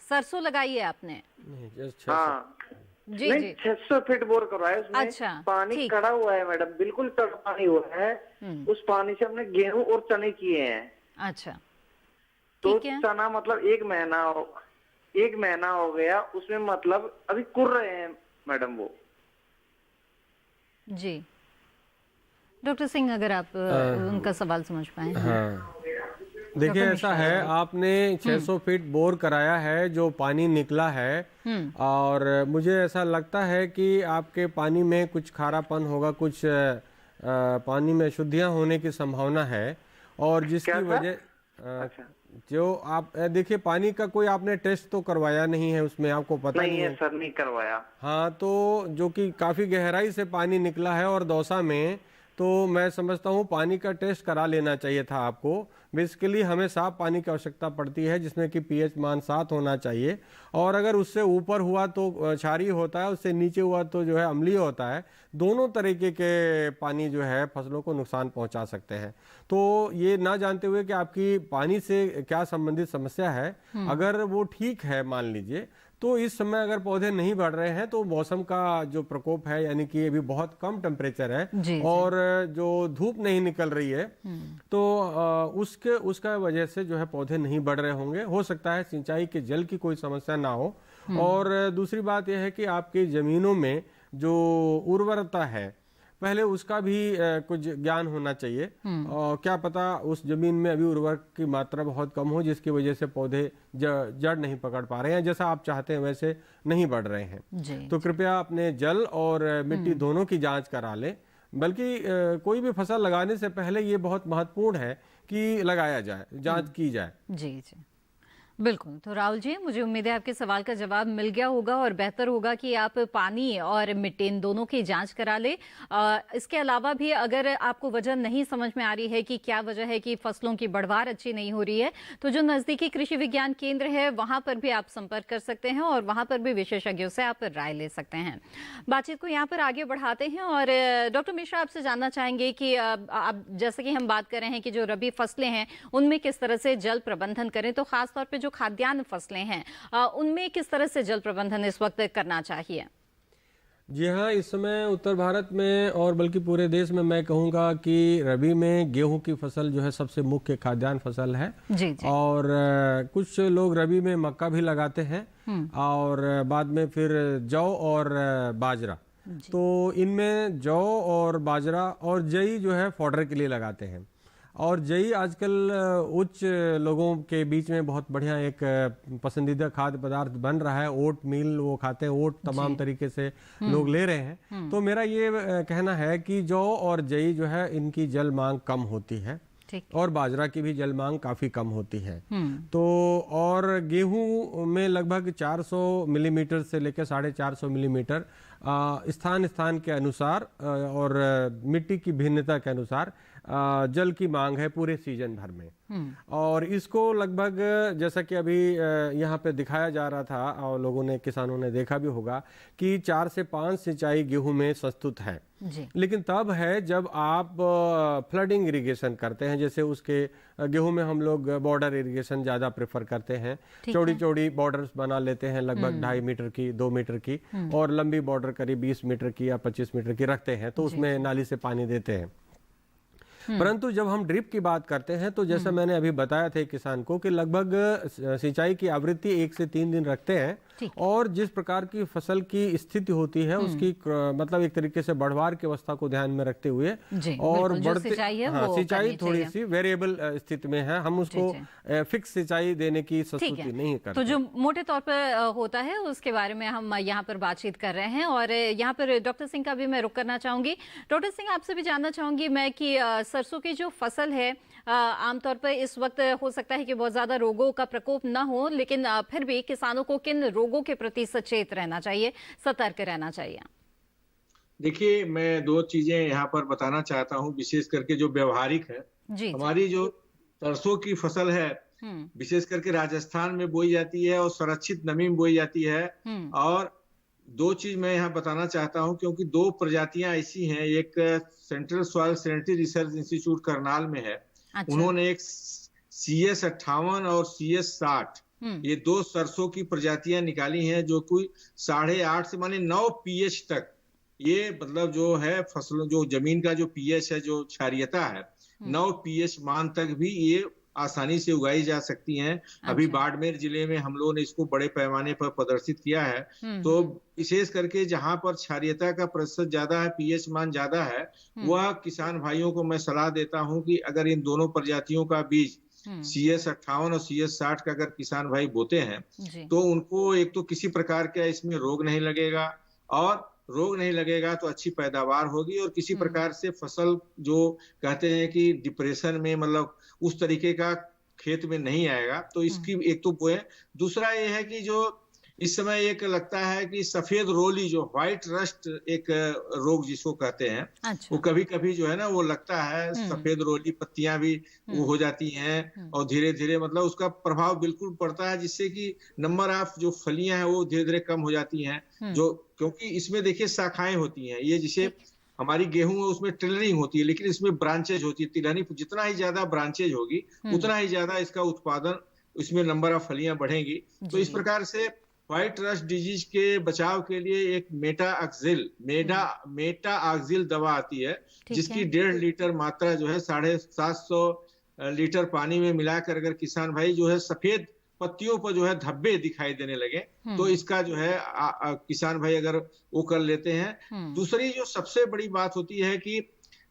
सरसों लगाई है आपने? हाँ जी नहीं, जी 600 फीट बोर करवाया, उसमें अच्छा, पानी कड़ा हुआ है मैडम, बिल्कुल कड़ा पानी हुआ है। उस पानी से हमने गेहूं और चने किए हैं। अच्छा, तो चना मतलब एक महीना हो गया, उसमें मतलब अभी कुर रहे हैं मैडम वो। जी डॉक्टर सिंह, अगर आप उनका सवाल समझ पाए। हाँ, देखिए ऐसा है, आपने 600 फीट बोर कराया है, जो पानी निकला है, और मुझे ऐसा लगता है कि आपके पानी में कुछ खारापन होगा, कुछ पानी में अशुद्धियां होने की संभावना है, और जिसकी वजह जो आप देखिए, पानी का कोई आपने टेस्ट तो करवाया नहीं है उसमें, आपको पता नहीं है? सर नहीं करवाया। हाँ, तो जो कि काफी गहराई से पानी निकला है और दौसा में, तो मैं समझता हूँ पानी का टेस्ट करा लेना चाहिए था आपको। बेसिकली हमें साफ पानी की आवश्यकता पड़ती है, जिसमें कि पीएच मान 7 होना चाहिए, और अगर उससे ऊपर हुआ तो क्षारीय होता है, उससे नीचे हुआ तो जो है अम्लीय होता है। दोनों तरीके के पानी जो है फसलों को नुकसान पहुंचा सकते हैं। तो ये ना जानते हुए कि आपकी पानी से क्या संबंधित समस्या है, अगर वो ठीक है मान लीजिए, तो इस समय अगर पौधे नहीं बढ़ रहे हैं तो मौसम का जो प्रकोप है, यानी कि अभी बहुत कम टेम्परेचर है और जो धूप नहीं निकल रही है, तो उसका वजह से जो है पौधे नहीं बढ़ रहे होंगे। हो सकता है सिंचाई के जल की कोई समस्या ना हो। और दूसरी बात यह है कि आपकी जमीनों में जो उर्वरता है, पहले उसका भी कुछ ज्ञान होना चाहिए। और क्या पता उस जमीन में अभी उर्वरक की मात्रा बहुत कम हो, जिसकी वजह से पौधे जड़ नहीं पकड़ पा रहे हैं, जैसा आप चाहते हैं वैसे नहीं बढ़ रहे हैं। तो कृपया अपने जल और मिट्टी दोनों की जांच करा लें। बल्कि कोई भी फसल लगाने से पहले ये बहुत महत्वपूर्ण है कि लगाया जाए, जांच की जाए। जी जी बिल्कुल। तो राहुल जी, मुझे उम्मीद है आपके सवाल का जवाब मिल गया होगा और बेहतर होगा कि आप पानी और मिट्टी इन दोनों की जांच करा ले। इसके अलावा भी अगर आपको वजह नहीं समझ में आ रही है कि क्या वजह है कि फसलों की बढ़वार अच्छी नहीं हो रही है, तो जो नज़दीकी कृषि विज्ञान केंद्र है वहां पर भी आप संपर्क कर सकते हैं और वहां पर भी विशेषज्ञों से आप राय ले सकते हैं। बातचीत को यहाँ पर आगे बढ़ाते हैं और डॉक्टर मिश्रा, आपसे जानना चाहेंगे कि आप जैसे कि हम बात कर रहे हैं कि जो रबी फसलें हैं उनमें किस तरह से जल प्रबंधन करें, तो खासतौर पर जो खाद्यान्न फसलें हैं उनमें किस तरह से जल प्रबंधन इस वक्त करना चाहिए? जी हाँ, इस समय उत्तर भारत में और बल्कि पूरे देश में मैं कहूँगा कि रबी में गेहूं की फसल जो है सबसे मुख्य खाद्यान्न फसल है। जी। और कुछ लोग रबी में मक्का भी लगाते हैं और बाद में फिर जौ और बाजरा। तो इनमें जौ और बाजरा और जई जो है फॉडर के लिए लगाते हैं। और जई आजकल उच्च लोगों के बीच में बहुत बढ़िया एक पसंदीदा खाद्य पदार्थ बन रहा है। ओट मील वो खाते हैं, ओट तमाम तरीके से लोग ले रहे हैं। तो मेरा ये कहना है कि जौ और जई जो है इनकी जल मांग कम होती है और बाजरा की भी जल मांग काफी कम होती है। तो और गेहूं में लगभग 400 मिलीमीटर से लेकर 450 मिलीमीटर स्थान के अनुसार और मिट्टी की भिन्नता के अनुसार जल की मांग है पूरे सीजन भर में। और इसको लगभग जैसा कि अभी यहाँ पे दिखाया जा रहा था और लोगों ने, किसानों ने देखा भी होगा कि 4 से 5 सिंचाई गेहूं में संस्तुत है। लेकिन तब है जब आप फ्लडिंग इरिगेशन करते हैं, जैसे उसके गेहूं में हम लोग बॉर्डर इरिगेशन ज्यादा प्रेफर करते हैं। चौड़ी चौड़ी बॉर्डर्स बना लेते हैं, लगभग 2.5 मीटर की, 2 मीटर की, और लंबी बॉर्डर करीब 20 मीटर की या 25 मीटर की रखते हैं। तो उसमें नाली से पानी देते हैं। परंतु जब हम ड्रिप की बात करते हैं तो जैसा मैंने अभी बताया था किसान को कि लगभग सिंचाई की आवृत्ति 1 से 3 दिन रखते हैं। और जिस प्रकार की फसल की स्थिति होती है उसकी मतलब एक तरीके से बढ़वार की अवस्था को ध्यान में रखते हुए और बढ़ते सिंचाई थोड़ी सी वेरिएबल स्थिति में है, हम उसको फिक्स सिंचाई देने की संस्तुति नहीं करते। तो जो मोटे तौर पर होता है उसके बारे में हम यहाँ पर बातचीत कर रहे हैं। और यहाँ पर डॉक्टर सिंह का भी मैं रुख करना चाहूंगी। डॉक्टर सिंह, आपसे भी जानना चाहूंगी मैं कि सरसों की जो फसल है आमतौर पर इस वक्त हो सकता है कि बहुत ज्यादा रोगों का प्रकोप न हो, लेकिन फिर भी किसानों को किन रोगों के प्रति सचेत रहना चाहिए, सतर्क रहना चाहिए? देखिए, मैं 2 चीजें यहाँ पर बताना चाहता हूँ, विशेष करके जो व्यवहारिक है। हमारी जो सरसों की फसल है विशेष करके राजस्थान में बोई जाती है और सुरक्षित नमी में बोई जाती है। और 2 चीज मैं यहाँ बताना चाहता हूँ, क्योंकि 2 प्रजातियां ऐसी हैं। एक central soil sanitary research institute Karnal में है। उन्होंने एक CS 58 और CS 60 ये 2 सरसों की प्रजातियां निकाली हैं, जो कोई 8.5 से माने 9 pH तक, ये मतलब जो है फसलों, जो जमीन का जो pH है, जो क्षारीयता है, 9 pH मान तक भी ये आसानी से उगाई जा सकती हैं। अभी बाड़मेर जिले में हम लोगों ने इसको बड़े पैमाने पर प्रदर्शित किया है। तो विशेष करके जहां पर क्षारीयता का प्रतिशत ज्यादा है, pH मान ज्यादा है, वह किसान भाइयों को मैं सलाह देता हूं कि अगर इन दोनों प्रजातियों का बीज CS 58 और CS 60 का अगर किसान भाई बोते हैं तो उनको एक तो किसी प्रकार का इसमें रोग नहीं लगेगा, और रोग नहीं लगेगा तो अच्छी पैदावार होगी, और किसी प्रकार से फसल जो कहते हैं कि डिप्रेशन में, मतलब उस तरीके का खेत में नहीं आएगा। तो इसकी एक तो वो है। दूसरा ये है कि जो इस समय एक लगता है कि सफेद रोली, जो व्हाइट रस्ट एक रोग जिसको कहते हैं, वो कभी कभी जो है ना वो लगता है, सफेद रोली पत्तियां भी वो हो जाती हैं और धीरे धीरे मतलब उसका प्रभाव बिल्कुल पड़ता है, जिससे कि नंबर ऑफ जो फलियां हैं वो धीरे धीरे कम हो जाती हैं। जो क्योंकि इसमें देखिए शाखाएं होती हैं, ये जिसे हमारी गेहूं है उसमें टेलरिंग होती है, लेकिन इसमें ब्रांचेज होती है। तिलहनी जितना ही ज्यादा ब्रांचेज होगी उतना ही ज्यादा इसका उत्पादन, इसमें नंबर ऑफ फलियां बढ़ेंगी। तो इस प्रकार से व्हाइट रस्ट डिजीज के बचाव के लिए एक मेटा ऑक्सिल दवा आती है, जिसकी 1.5 लीटर मात्रा जो है 750 लीटर पानी में मिलाकर अगर किसान भाई जो है सफेद पत्तियों पर जो है धब्बे दिखाई देने लगे, तो इसका जो है किसान भाई अगर वो कर लेते हैं। दूसरी जो सबसे बड़ी बात होती है कि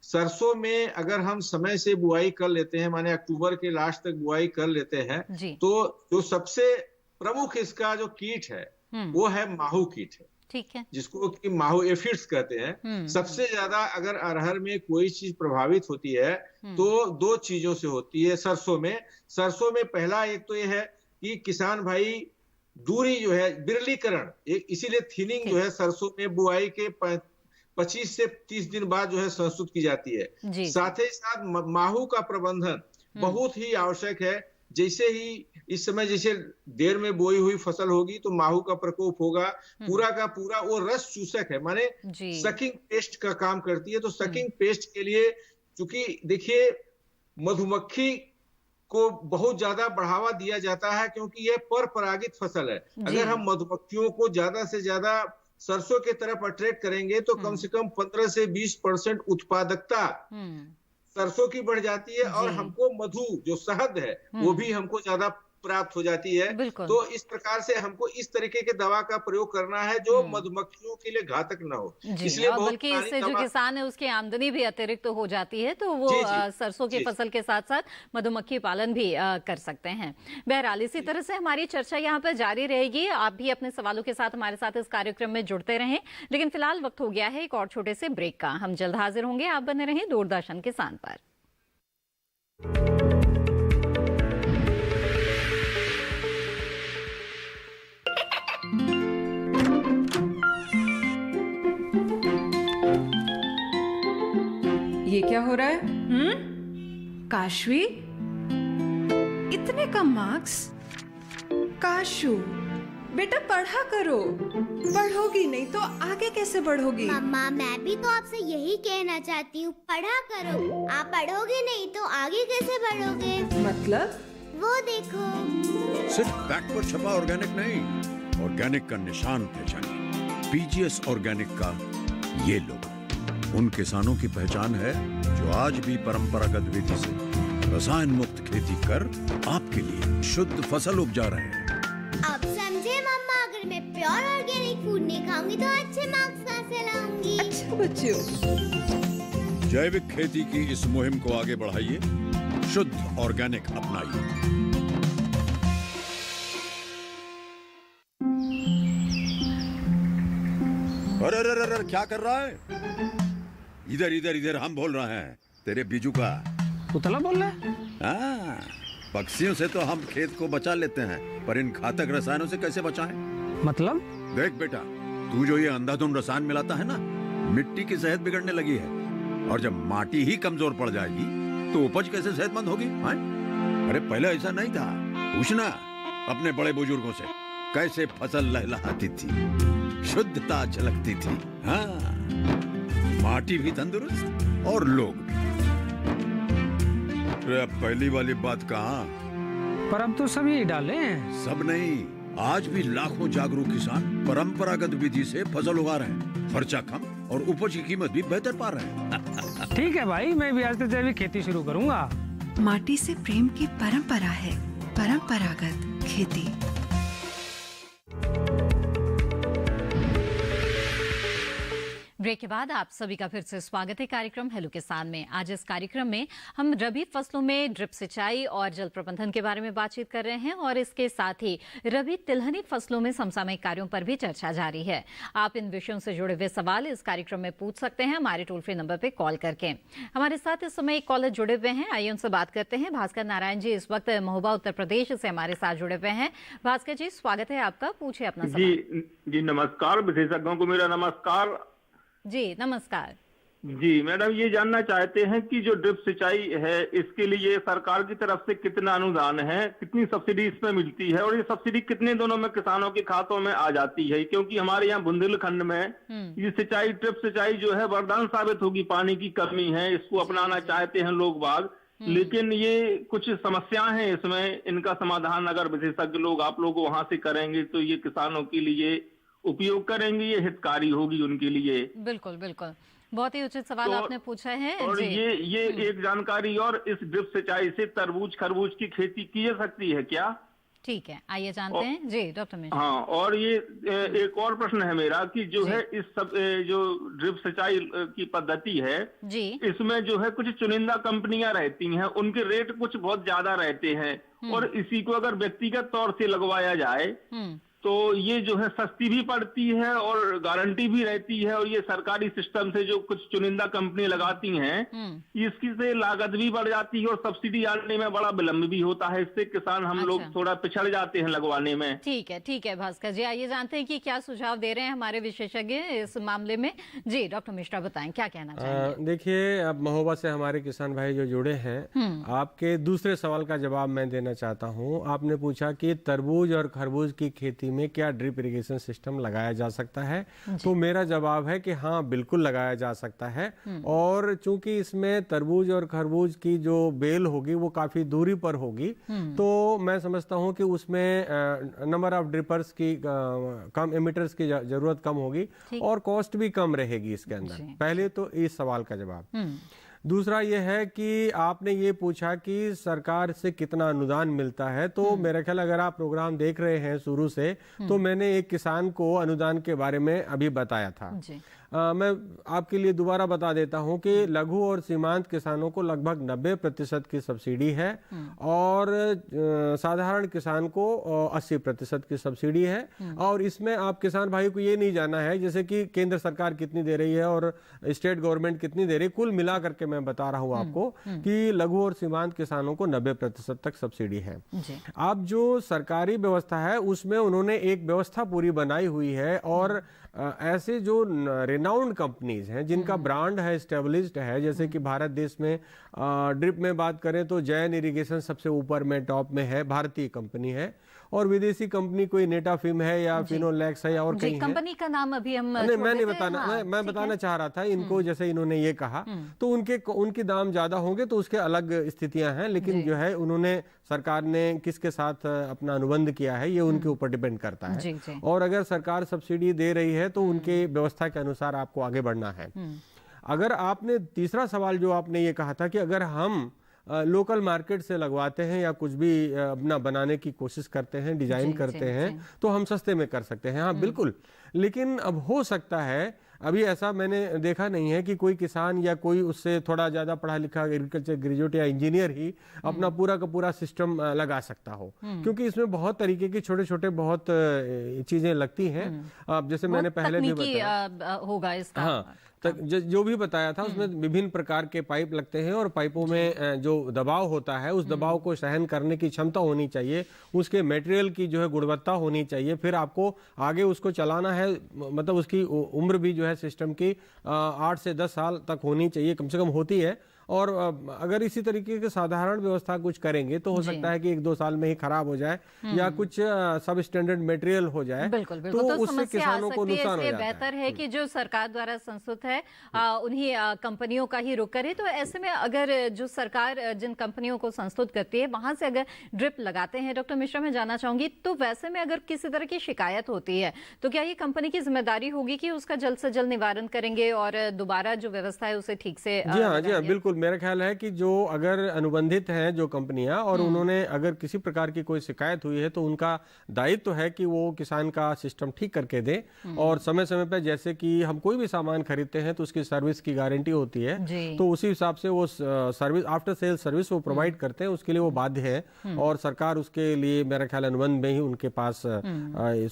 सरसों में अगर हम समय से बुआई कर लेते हैं, माने अक्टूबर के लास्ट तक बुआई कर लेते हैं, तो जो सबसे प्रमुख इसका जो कीट है वो है माहू कीट है। ठीक है, जिसको कि माहू एफिड्स कहते हैं। सबसे ज्यादा अगर अरहर में कोई चीज प्रभावित होती है तो 2 चीजों से होती है सरसों में पहला एक तो ये है कि किसान भाई दूरी जो है बिरलीकरण, इसीलिए थिनिंग जो है सरसों में बुआई के 25 से 30 दिन बाद जो है संस्तुत की जाती है। साथ ही साथ माहू का प्रबंधन बहुत ही आवश्यक है। जैसे ही इस समय जैसे देर में बोई हुई फसल होगी तो माहू का प्रकोप होगा, पूरा का पूरा वो रस चूसक है, माने सकिंग पेस्ट का काम करती है। तो सकिंग पेस्ट के लिए चूंकि देखिए मधुमक्खी को बहुत ज्यादा बढ़ावा दिया जाता है क्योंकि यह परपरागित फसल है। अगर हम मधुमक्खियों को ज्यादा से ज्यादा सरसों के तरफ अट्रैक्ट करेंगे तो कम से कम 15 से 20% उत्पादकता सरसों की बढ़ जाती है और हमको मधु जो शहद है वो भी हमको ज्यादा प्राप्त हो जाती है। तो इस प्रकार से हमको इस तरीके के दवा का प्रयोग करना है जो मधुमक्खियों के लिए घातक न हो। इसलिए बल्कि इससे जो किसान है उसकी आमदनी भी अतिरिक्त हो जाती है, तो वो सरसों की फसल के साथ साथ मधुमक्खी पालन भी कर सकते हैं। बहरहाल इसी तरह से हमारी चर्चा यहाँ पर जारी रहेगी। आप भी अपने सवालों के साथ हमारे साथ इस कार्यक्रम में जुड़ते रहें, लेकिन फिलहाल वक्त हो गया है एक और छोटे से ब्रेक का। हम जल्द हाजिर होंगे। आप बने रहें दूरदर्शन किसान पर। ये क्या हो रहा है? काशवी, इतने कम मार्क्स? काशू बेटा पढ़ा करो, पढ़ोगी नहीं तो आगे कैसे बढ़ोगी? मम्मा मैं भी तो आपसे यही कहना चाहती हूँ, पढ़ा करो। आप पढ़ोगे नहीं तो आगे कैसे बढ़ोगे? मतलब? वो देखो, सिर्फ बैक पर छपा ऑर्गेनिक नहीं, ऑर्गेनिक का निशान पहचानिए। पीजीएस ऑर्गेनिक का ये लोगो उन किसानों की पहचान है जो आज भी परंपरागत विधि से रसायन मुक्त खेती कर आपके लिए शुद्ध फसल उपजा रहे हैं। अब समझे मम्मा, अगर मैं प्योर ऑर्गेनिक फूड नहीं खाऊंगी तो अच्छे मार्क्स कहाँ से लाऊंगी? अच्छा बच्चों, जैविक खेती की इस मुहिम को आगे बढ़ाइए, शुद्ध ऑर्गेनिक अपनाइए। अरे अरे अरे क्या कर रहा है? इधर इधर इधर, हम बोल रहे हैं तेरे बीजू का। पुतला बोल रहा है? हाँ, पक्षियों से तो हम खेत को बचा लेते हैं, पर इन घातक रसायनों से कैसे बचाएं? मतलब? देख बेटा, तू जो ये अंधाधुंध रसायन मिलाता है ना, मिट्टी की सेहत बिगड़ने लगी है। और जब माटी ही कमजोर पड़ जाएगी तो उपज कैसे सेहतमंद होगी? अरे पहले ऐसा नहीं था। पूछना अपने बड़े बुजुर्गों से, कैसे फसल लहलहाती थी, शुद्धता झलकती थी। हाँ, माटी भी तंदुरुस्त और लोग भी। पहली वाली बात कहाँ? पर अब तो सब यही डाले हैं। सब नहीं, आज भी लाखों जागरूक किसान परंपरागत विधि से फसल उगा रहे हैं। खर्चा कम और उपज की कीमत भी बेहतर पा रहे हैं। ठीक है भाई, मैं भी आज से जैविक खेती शुरू करूंगा। माटी से प्रेम की परंपरा है परंपरागत खेती। ब्रेक के बाद आप सभी का फिर से स्वागत है कार्यक्रम हेलो किसान में। आज इस कार्यक्रम में हम रबी फसलों में ड्रिप सिंचाई और जल प्रबंधन के बारे में बातचीत कर रहे हैं और इसके साथ ही रबी तिलहनी फसलों में समसामयिक कार्यों पर भी चर्चा जारी है। आप इन विषयों से जुड़े हुए सवाल इस कार्यक्रम में पूछ सकते हैं हमारे टोल फ्री नंबर पर कॉल करके। हमारे साथ इस समय एक कॉलर जुड़े हुए हैं, आइए उनसे बात करते हैं। भास्कर नारायण जी इस वक्त महोबा उत्तर प्रदेश से हमारे साथ जुड़े हुए हैं। भास्कर जी स्वागत है आपका, पूछिए अपना सवाल। जी नमस्कार, विशेषज्ञों को मेरा नमस्कार। जी नमस्कार जी मैडम, ये जानना चाहते हैं कि जो ड्रिप सिंचाई है इसके लिए सरकार की तरफ से कितना अनुदान है, कितनी सब्सिडी इसमें मिलती है और ये सब्सिडी कितने दिनों में किसानों के खातों में आ जाती है? क्योंकि हमारे यहाँ बुंदेलखंड में ये सिंचाई ड्रिप सिंचाई जो है वरदान साबित होगी। पानी की कमी है, इसको अपनाना चाहते हैं लोग बाग, लेकिन ये कुछ समस्याएं हैं इसमें। इनका समाधान अगर विशेषज्ञ लोग आप लोग वहां से करेंगे तो ये किसानों के लिए उपयोग करेंगे, ये हितकारी होगी उनके लिए। बिल्कुल बिल्कुल, बहुत ही उचित सवाल आपने पूछा है। और ये एक जानकारी और, इस ड्रिप सिंचाई से तरबूज खरबूज की खेती की जा सकती है क्या? ठीक है, आइए जानते हैं जी डॉक्टर मिश्रा। हाँ, और ये एक और प्रश्न है मेरा कि जो है इस सब जो ड्रिप सिंचाई की पद्धति है जी, इसमें जो है कुछ चुनिंदा कंपनियां रहती हैं, उनके रेट कुछ बहुत ज्यादा रहते हैं, और इसी को अगर व्यक्तिगत तौर से लगवाया जाए तो ये जो है सस्ती भी पड़ती है और गारंटी भी रहती है, और ये सरकारी सिस्टम से जो कुछ चुनिंदा कंपनी लगाती हैं इसकी से लागत भी बढ़ जाती है और सब्सिडी आने में बड़ा विलंब भी होता है, इससे किसान हम लोग थोड़ा पिछड़ जाते हैं लगवाने में। ठीक है भास्कर जी, आइए जानते हैं कि क्या सुझाव दे रहे हैं हमारे विशेषज्ञ इस मामले में। जी डॉक्टर मिश्रा बताएं क्या कहना चाहेंगे। देखिए, अब महोबा से हमारे किसान भाई जो जुड़े हैं, आपके दूसरे सवाल का जवाब मैं देना चाहता हूँ। आपने पूछा कि तरबूज और खरबूज की खेती में क्या ड्रिप इरिगेशन सिस्टम लगाया जा सकता है, तो मेरा जवाब है कि हाँ, बिल्कुल लगाया जा सकता है। और चूंकि इसमें तरबूज और खरबूज की जो बेल होगी वो काफी दूरी पर होगी, तो मैं समझता हूँ कि उसमें नंबर ऑफ ड्रिपर्स की कम एमिटर्स की जरूरत कम होगी और कॉस्ट भी कम रहेगी इसके अंदर। पहले तो इस सवाल का जवाब। दूसरा ये है कि आपने ये पूछा कि सरकार से कितना अनुदान मिलता है, तो मेरा ख्याल अगर आप प्रोग्राम देख रहे हैं शुरू से, तो मैंने एक किसान को अनुदान के बारे में अभी बताया था। मैं आपके लिए दोबारा बता देता हूं कि लघु और सीमांत किसानों को लगभग 90% की सब्सिडी है और साधारण किसान को 80% की सब्सिडी है। और इसमें आप किसान भाई को ये नहीं जानना है जैसे कि केंद्र सरकार कितनी दे रही है और स्टेट गवर्नमेंट कितनी दे रही है, कुल मिला करके मैं बता रहा हूं आपको कि लघु और सीमांत किसानों को 90% तक सब्सिडी है। अब जो सरकारी व्यवस्था है उसमें उन्होंने एक व्यवस्था पूरी बनाई हुई है, और ऐसे जो रिनाउंड कंपनीज हैं जिनका ब्रांड है, एस्टेब्लिश्ड है, जैसे कि भारत देश में ड्रिप में बात करें तो जैन इरिगेशन सबसे ऊपर में टॉप में है, भारतीय कंपनी है, और विदेशी कंपनी कोई नेटाफिम है या फिनोलेक्स है या और कहीं कंपनी का नाम अभी हम मैं नहीं बताना, मैं बताना चाह रहा था इनको, जैसे इन्होंने ये कहा तो उनके दाम ज्यादा होंगे तो उसके अलग स्थितियां हैं, लेकिन जो है उन्होंने सरकार ने किसके साथ अपना अनुबंध किया है ये उनके ऊपर डिपेंड करता है। और अगर सरकार सब्सिडी दे रही है तो उनके व्यवस्था के अनुसार आपको आगे बढ़ना है। अगर आपने तीसरा सवाल जो आपने ये कहा था कि अगर हम लोकल मार्केट से लगवाते हैं या कुछ भी अपना बनाने की कोशिश करते हैं, डिजाइन करते हैं, तो हम सस्ते में कर सकते हैं। हाँ बिल्कुल, लेकिन अब हो सकता है, अभी ऐसा मैंने देखा नहीं है कि कोई किसान या कोई उससे थोड़ा ज्यादा पढ़ा लिखा एग्रीकल्चर ग्रेजुएट या इंजीनियर ही अपना पूरा का पूरा सिस्टम लगा सकता हो, क्योंकि इसमें बहुत तरीके की छोटे छोटे बहुत चीजें लगती हैं। जैसे मैंने पहले भी बताया होगा इसका। हाँ, जो भी बताया था उसमें विभिन्न प्रकार के पाइप लगते हैं और पाइपों में जो दबाव होता है उस दबाव को सहन करने की क्षमता होनी चाहिए, उसके मटेरियल की जो है गुणवत्ता होनी चाहिए, फिर आपको आगे उसको चलाना है, मतलब उसकी उम्र भी जो है सिस्टम की 8 से 10 साल तक होनी चाहिए, कम से कम होती है। और अगर इसी तरीके की साधारण व्यवस्था कुछ करेंगे तो हो सकता है कि 1-2 साल में ही खराब हो जाए या कुछ सब स्टैंडर्ड मटेरियल हो जाए, बिल्कुल, तो उससे किसानों को नुकसान हो जाता है। बेहतर है कि जो सरकार द्वारा संस्तुत है उन्हीं कंपनियों का ही रुख करे। तो ऐसे में अगर जो सरकार जिन कंपनियों को संस्तुत करती है वहां से अगर ड्रिप लगाते हैं, डॉक्टर मिश्रा मैं जानना चाहूंगी, तो वैसे में अगर किसी तरह की शिकायत होती है तो क्या ये कंपनी की जिम्मेदारी होगी कि उसका जल्द से जल्द निवारण करेंगे और दोबारा जो व्यवस्था है उसे ठीक से? जी हाँ, बिल्कुल। मेरा ख्याल है कि जो अगर अनुबंधित हैं जो कंपनियां और उन्होंने अगर किसी प्रकार की कोई शिकायत हुई है तो उनका दायित्व तो है कि वो किसान का सिस्टम ठीक करके दे, और समय समय पर जैसे कि हम कोई भी सामान खरीदते हैं तो उसकी सर्विस की गारंटी होती है, तो उसी हिसाब से वो सर्विस, आफ्टर सेल सर्विस वो प्रोवाइड करते हैं, उसके लिए वो बाध्य है और सरकार उसके लिए मेरा ख्याल अनुबंध में ही उनके पास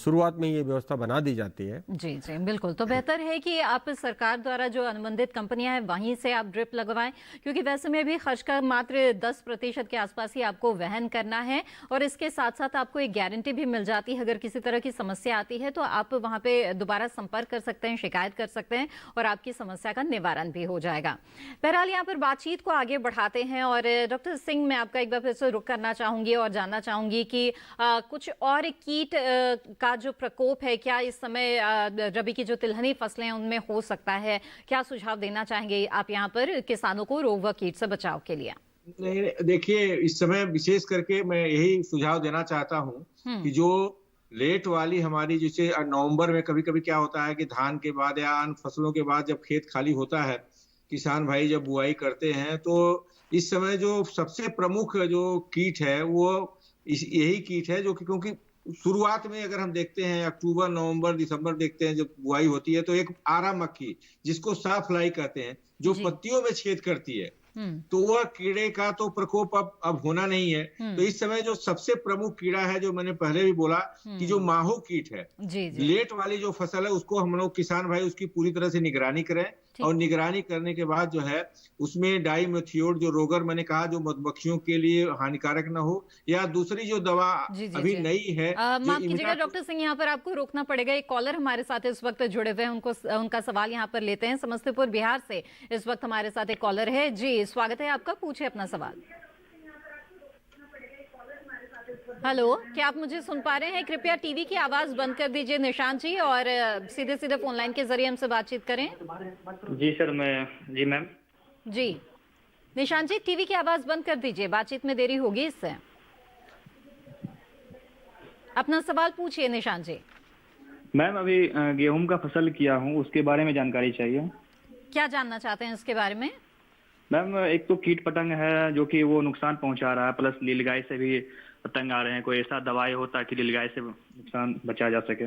शुरुआत में ये व्यवस्था बना दी जाती है। जी जी बिल्कुल। तो बेहतर है कि आप सरकार द्वारा जो अनुबंधित कंपनियां हैं वहीं से आप ड्रिप लगवाएं, क्योंकि वैसे में भी खर्च का मात्र 10% के आसपास ही आपको वहन करना है, और इसके साथ साथ आपको एक गारंटी भी मिल जाती है। अगर किसी तरह की समस्या आती है तो आप वहां पे दोबारा संपर्क कर सकते हैं, शिकायत कर सकते हैं और आपकी समस्या का निवारण भी हो जाएगा। बहरहाल यहाँ पर बातचीत को आगे बढ़ाते हैं और डॉक्टर सिंह मैं आपका एक बार फिर से रुख करना चाहूंगी और जानना चाहूंगी कि कुछ और कीट का जो प्रकोप है क्या इस समय रबी की जो तिलहनी फसलें हैं उनमें हो सकता है? क्या सुझाव देना चाहेंगे आप यहाँ पर किसानों को रोग व कीट से बचाव के लिए? नहीं, देखिए इस समय विशेष करके मैं यही सुझाव देना चाहता हूँ कि जो लेट वाली हमारी, जैसे नवंबर में कभी कभी क्या होता है कि धान के बाद या अन्य फसलों के बाद जब खेत खाली होता है, किसान भाई जब बुआई करते हैं, तो इस समय जो सबसे प्रमुख जो कीट है वो यही कीट है जो कि, क्योंकि शुरुआत में अगर हम देखते हैं अक्टूबर, नवंबर, दिसंबर देखते हैं जब बुआई होती है, तो एक आरा मक्खी जिसको साफ फ्लाई कहते हैं, जो पत्तियों में छेद करती है, तो वह कीड़े का तो प्रकोप अब होना नहीं है। तो इस समय जो सबसे प्रमुख कीड़ा है, जो मैंने पहले भी बोला कि जो माहो कीट है, लेट वाली जो फसल है, उसको हम लोग किसान भाई उसकी पूरी तरह से निगरानी करें, और निगरानी करने के बाद जो है उसमें डाइमेथियोड जो रोगर मैंने कहा जो मधुमक्खियों के लिए हानिकारक ना हो, या दूसरी जो दवा अभी नई है। माफ कीजिएगा डॉक्टर सिंह, यहाँ पर आपको रोकना पड़ेगा। एक कॉलर हमारे साथ इस वक्त जुड़े हुए हैं, उनका सवाल यहाँ पर लेते हैं। समस्तीपुर बिहार से इस वक्त हमारे साथ एक कॉलर है। जी, स्वागत है आपका, पूछे अपना सवाल। हेलो, क्या आप मुझे सुन पा रहे हैं? कृपया टीवी की आवाज बंद कर दीजिए निशांत जी, और सीधे सीधे फोन लाइन के जरिए हमसे बातचीत करें। जी सर, जी मैम। जी निशांत जी, टीवी की आवाज बंद कर दीजिए, बातचीत में देरी होगी इससे। अपना सवाल पूछिए निशांत जी। मैम, अभी गेहूं का फसल किया हूं, उसके बारे में जानकारी चाहिए। क्या जानना चाहते हैं इसके बारे में? मैम, एक तो कीट पतंग है जो कि वो नुकसान पहुंचा रहा है, प्लस नीलगाय से भी पतंग आ रहे हैं। कोई ऐसा दवाई हो ताकि नीलगाय से नुकसान बचाया जा सके?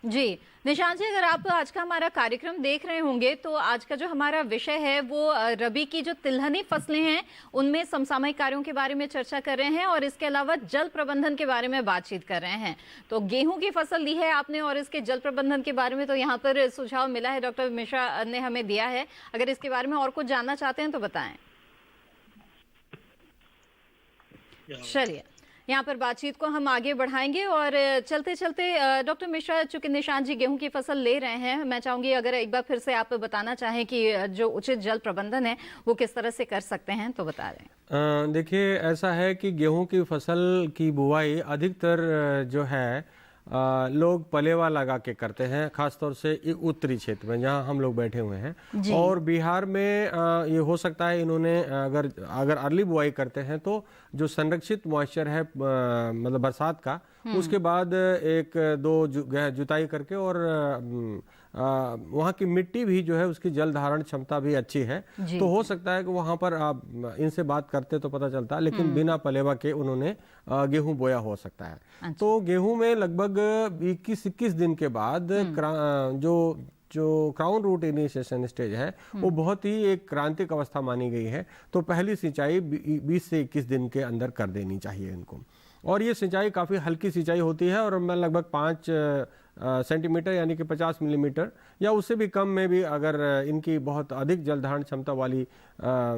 जी निशांत जी, अगर आप आज का हमारा कार्यक्रम देख रहे होंगे तो आज का जो हमारा विषय है वो रबी की जो तिलहनी फसलें हैं उनमें समसामयिक कार्यों के बारे में चर्चा कर रहे हैं, और इसके अलावा जल प्रबंधन के बारे में बातचीत कर रहे हैं। तो गेहूं की फसल ली है आपने, और इसके जल प्रबंधन के बारे में तो यहाँ पर सुझाव मिला है, डॉक्टर मिश्रा ने हमें दिया है। अगर इसके बारे में और कुछ जानना चाहते हैं तो बताएं। चलिए, यहाँ पर बातचीत को हम आगे बढ़ाएंगे, और चलते चलते डॉक्टर मिश्रा, चूंकि निशांत जी गेहूं की फसल ले रहे हैं, मैं चाहूंगी अगर एक बार फिर से आप बताना चाहें कि जो उचित जल प्रबंधन है वो किस तरह से कर सकते हैं, तो बता दें। देखिए, ऐसा है कि गेहूं की फसल की बुआई अधिकतर जो है लोग पलेवा लगा के करते हैं, खासतौर से उत्तरी क्षेत्र में जहां हम लोग बैठे हुए हैं। और बिहार में ये हो सकता है इन्होंने अगर अर्ली बुआई करते हैं तो जो संरक्षित मॉइस्चर है मतलब बरसात का, उसके बाद एक दो जुताई करके, और वहाँ की मिट्टी भी जो है उसकी जल धारण क्षमता भी अच्छी है, तो हो सकता है कि वहाँ पर आप इनसे बात करते तो पता चलता है, लेकिन बिना पलेवा के उन्होंने गेहूं बोया हो सकता है। अच्छा। तो गेहूं में लगभग 21 दिन के बाद जो क्राउन रूट इनिशिएशन स्टेज है वो बहुत ही एक क्रांतिक अवस्था मानी गई है। तो पहली सिंचाई 20 से 21 दिन के अंदर कर देनी चाहिए इनको, और ये सिंचाई काफ़ी हल्की सिंचाई होती है, और मैं लगभग 5 सेंटीमीटर यानी कि 50 मिलीमीटर या उससे भी कम में भी अगर इनकी बहुत अधिक जल धारण क्षमता वाली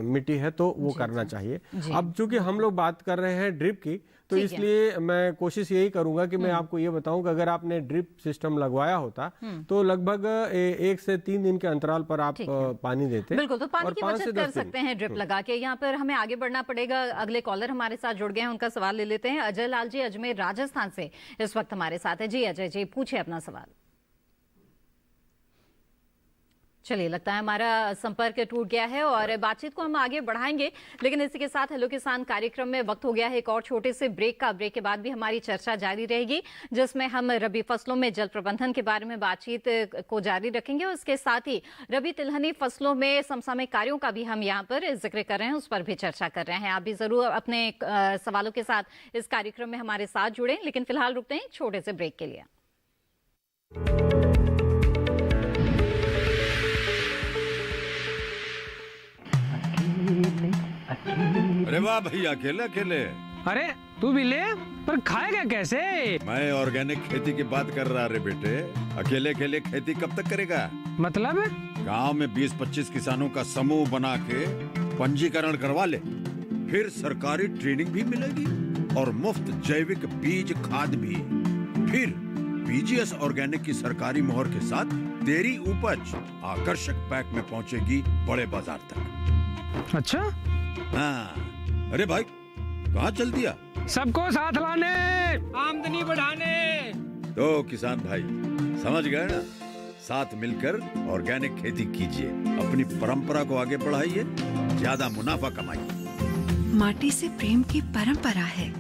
मिट्टी है तो वो करना चाहिए। अब चूंकि हम लोग बात कर रहे हैं ड्रिप की, तो इसलिए मैं कोशिश यही करूंगा कि मैं आपको ये बताऊं कि अगर आपने ड्रिप सिस्टम लगवाया होता तो लगभग 1 से 3 दिन के अंतराल पर आप पानी देते। बिल्कुल, तो पानी की बचत कर सकते हैं ड्रिप लगा के। यहाँ पर हमें आगे बढ़ना पड़ेगा, अगले कॉलर हमारे साथ जुड़ गए हैं, उनका सवाल ले लेते हैं। अजय लाल जी अजमेर राजस्थान से इस वक्त हमारे साथ है। जी अजय जी, पूछे अपना सवाल। चलिए, लगता है हमारा संपर्क टूट गया है और बातचीत को हम आगे बढ़ाएंगे, लेकिन इसी के साथ हेलो किसान कार्यक्रम में वक्त हो गया है एक और छोटे से ब्रेक का। ब्रेक के बाद भी हमारी चर्चा जारी रहेगी, जिसमें हम रबी फसलों में जल प्रबंधन के बारे में बातचीत को जारी रखेंगे, और इसके साथ ही रबी तिलहनी फसलों में समसामयिक कार्यों का भी हम यहाँ पर जिक्र कर रहे हैं, उस पर भी चर्चा कर रहे हैं। आप भी जरूर अपने सवालों के साथ इस कार्यक्रम में हमारे साथ जुड़े, लेकिन फिलहाल रुकते हैं छोटे से ब्रेक के लिए। अरे वाह भैया, अकेले अकेले। अरे तू भी ले, पर खाएगा कैसे? मैं ऑर्गेनिक खेती की बात कर रहा रे बेटे। अकेले अकेले खेती कब तक करेगा? मतलब गांव में 20-25 किसानों का समूह बना के पंजीकरण करवा ले, फिर सरकारी ट्रेनिंग भी मिलेगी और मुफ्त जैविक बीज खाद भी। फिर बीजीएस ऑर्गेनिक की सरकारी मोहर के साथ तेरी उपज आकर्षक पैक में पहुंचेगी बड़े बाजार तक। अच्छा? हाँ। अरे भाई, कहाँ चल दिया? सबको साथ लाने, आमदनी बढ़ाने। तो किसान भाई समझ गए ना? साथ मिलकर ऑर्गेनिक खेती कीजिए, अपनी परंपरा को आगे बढ़ाइए, ज्यादा मुनाफा कमाइए। माटी से प्रेम की परंपरा है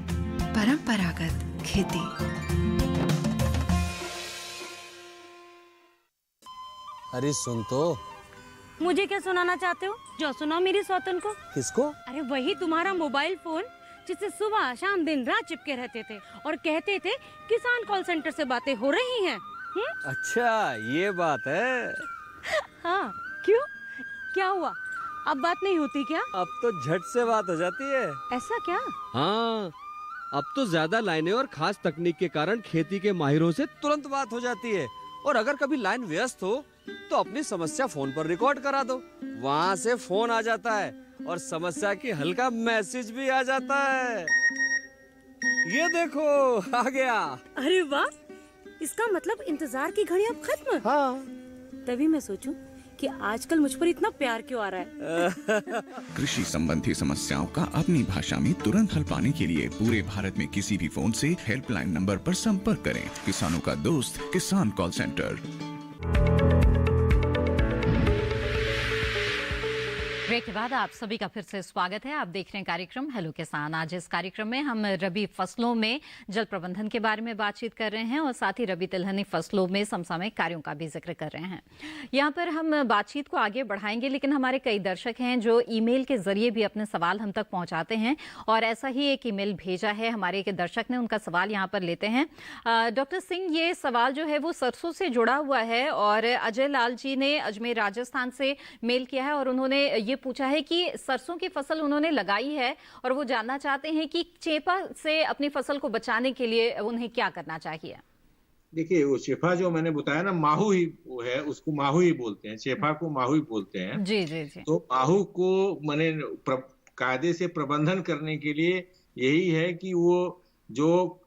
परंपरागत खेती। अरे सुन तो। मुझे क्या सुनाना चाहते हो? जो सुनाओ मेरी सौतन को। किसको? अरे वही तुम्हारा मोबाइल फोन जिससे सुबह शाम दिन रात चिपके रहते थे और कहते थे किसान कॉल सेंटर से बातें हो रही हैं। अच्छा ये बात है। हाँ, क्यों, क्या हुआ? अब बात नहीं होती क्या? अब तो झट से बात हो जाती है। ऐसा क्या? हाँ, अब तो ज्यादा लाइनें और खास तकनीक के कारण खेती के माहिरों से तुरंत बात हो जाती है। और अगर कभी लाइन व्यस्त हो तो अपनी समस्या फोन पर रिकॉर्ड करा दो, वहाँ से फोन आ जाता है और समस्या की हल का मैसेज भी आ जाता है। ये देखो आ गया। अरे वाह, इसका मतलब इंतजार की घड़ी अब खत्म। हाँ। तभी मैं सोचूं कि आजकल मुझ पर इतना प्यार क्यों आ रहा है। कृषि संबंधी समस्याओं का अपनी भाषा में तुरंत हल पाने के लिए पूरे भारत में किसी भी फोन से हेल्पलाइन नंबर पर संपर्क करें। किसानों का दोस्त किसान कॉल सेंटर। ब्रेक के बाद आप सभी का फिर से स्वागत है। आप देख रहे हैं कार्यक्रम हेलो किसान। आज इस कार्यक्रम में हम रबी फसलों में जल प्रबंधन के बारे में बातचीत कर रहे हैं और साथ ही रबी तिलहनी फसलों में समसामयिक कार्यों का भी जिक्र कर रहे हैं। यहाँ पर हम बातचीत को आगे बढ़ाएंगे, लेकिन हमारे कई दर्शक हैं जो ईमेल के जरिए भी अपने सवाल हम तक पहुँचाते हैं और ऐसा ही एक ईमेल भेजा है हमारे एक दर्शक ने, उनका सवाल यहाँ पर लेते हैं। डॉक्टर सिंह, ये सवाल जो है वो सरसों से जुड़ा हुआ है और अजय लाल जी ने अजमेर राजस्थान से मेल किया है और उन्होंने ये पूछा है कि सरसों की फसल उन्होंने लगाई है और वो जानना चाहते हैं कि चेपा से अपनी फसल को बचाने के लिए उन्हें क्या करना चाहिए। देखिए, वो चेपा जो मैंने बताया ना, माहू ही वो है, उसको माहू ही बोलते हैं, चेपा को माहू ही बोलते हैं। जी जी जी। तो माहू को मैंने कायदे से प्रबंधन करने के लिए यही है कि वो जो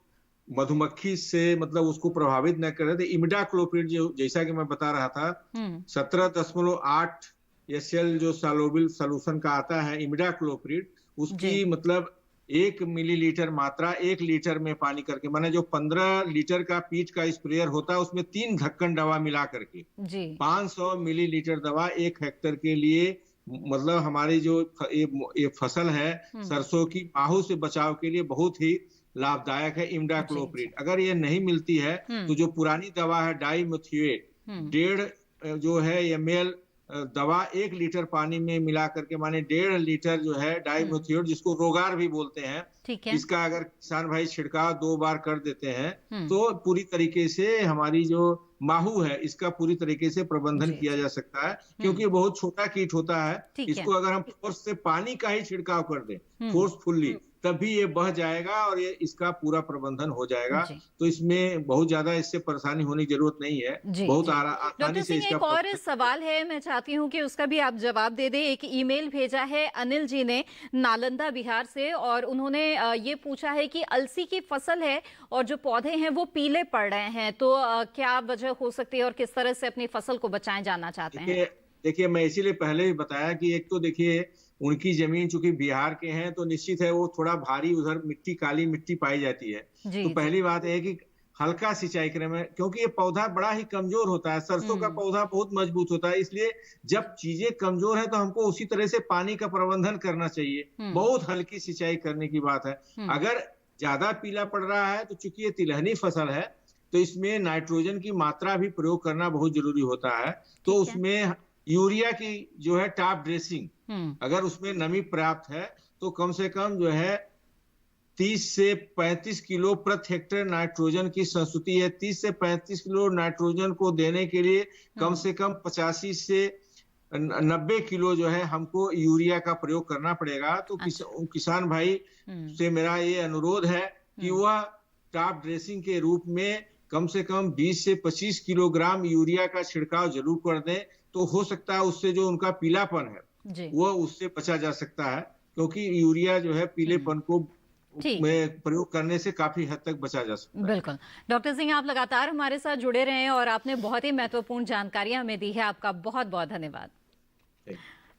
मधुमक्खी से मतलब उसको प्रभावित न करे, तो इमिडाक्लोप्रिड जो जैसा कि मैं बता रहा था 17.8 SL जो सॉल्युबल सॉल्यूशन का आता है इमिडाक्लोप्रिड, उसकी मतलब 1 मिलीलीटर मात्रा 1 लीटर में पानी करके, माने जो 15 लीटर का पीच का स्प्रेयर होता है उसमें 3 ढक्कन दवा मिला करके 500 मिलीलीटर दवा 1 हेक्टेयर के लिए, मतलब हमारी जो ये फसल है सरसों की माहू से बचाव के लिए बहुत ही लाभदायक है इमिडाक्लोप्रिड। अगर ये नहीं मिलती है तो जो पुरानी दवा है डाइमेथोएट 1.5 जो है ml दवा 1 लीटर पानी में मिला करके, माने 1.5 लीटर जो है डाइमेथोएट, जिसको रोगार भी बोलते हैं, इसका अगर किसान भाई छिड़काव 2 बार कर देते हैं तो पूरी तरीके से हमारी जो माहू है इसका पूरी तरीके से प्रबंधन किया जा सकता है, क्योंकि बहुत छोटा कीट होता है। इसको अगर हम फोर्स से पानी का ही छिड़काव कर दें फोर्सफुली, तभी ये बह जाएगा और ये इसका पूरा प्रबंधन हो जाएगा। तो इसमें बहुत ज्यादा इससे परेशानी होने की जरूरत नहीं है, बहुत आसानी से इसका। एक और सवाल है, मैं चाहती हूँ कि उसका भी आप जवाब दे दें। एक ईमेल भेजा है अनिल जी ने नालंदा बिहार से और उन्होंने ये पूछा है कि अलसी की फसल है और जो पौधे हैं वो पीले पड़ रहे हैं, तो क्या वजह हो सकती है और किस तरह से अपनी फसल को बचाएं, जानना चाहते हैं। देखिए, मैं इसीलिए पहले भी बताया कि एक तो देखिए उनकी जमीन चूंकि बिहार के हैं तो निश्चित है वो थोड़ा भारी, उधर मिट्टी काली मिट्टी पाई जाती है। तो पहली बात है कि हल्का सिंचाई करें में, क्योंकि ये पौधा बड़ा ही कमजोर होता है, सरसों का पौधा बहुत मजबूत होता है, इसलिए जब चीजें कमजोर है तो हमको उसी तरह से पानी का प्रबंधन करना चाहिए। बहुत हल्की सिंचाई करने की बात है। अगर ज्यादा पीला पड़ रहा है तो चूंकि ये तिलहनी फसल है तो इसमें नाइट्रोजन की मात्रा भी प्रयोग करना बहुत जरूरी होता है। तो उसमें यूरिया की जो है टॉप ड्रेसिंग, अगर उसमें नमी पर्याप्त है तो कम से कम जो है 30 से 35 किलो प्रति हेक्टेयर नाइट्रोजन की संस्तुति है। 30 से 35 किलो नाइट्रोजन को देने के लिए कम से कम 85 से 90 किलो जो है हमको यूरिया का प्रयोग करना पड़ेगा। तो किसान भाई से मेरा ये अनुरोध है कि वह टॉप ड्रेसिंग के रूप में कम से कम 20 से 25 किलोग्राम यूरिया का छिड़काव जरूर कर दें, तो हो सकता है उससे जो उनका पीलापन है वो उससे बचा जा सकता है, क्योंकि यूरिया जो है पीलेपन को में प्रयोग करने से काफी हद तक बचा जा सकता है। बिल्कुल। डॉक्टर सिंह, आप लगातार हमारे साथ जुड़े रहे और आपने बहुत ही महत्वपूर्ण जानकारियां हमें दी है, आपका बहुत बहुत धन्यवाद।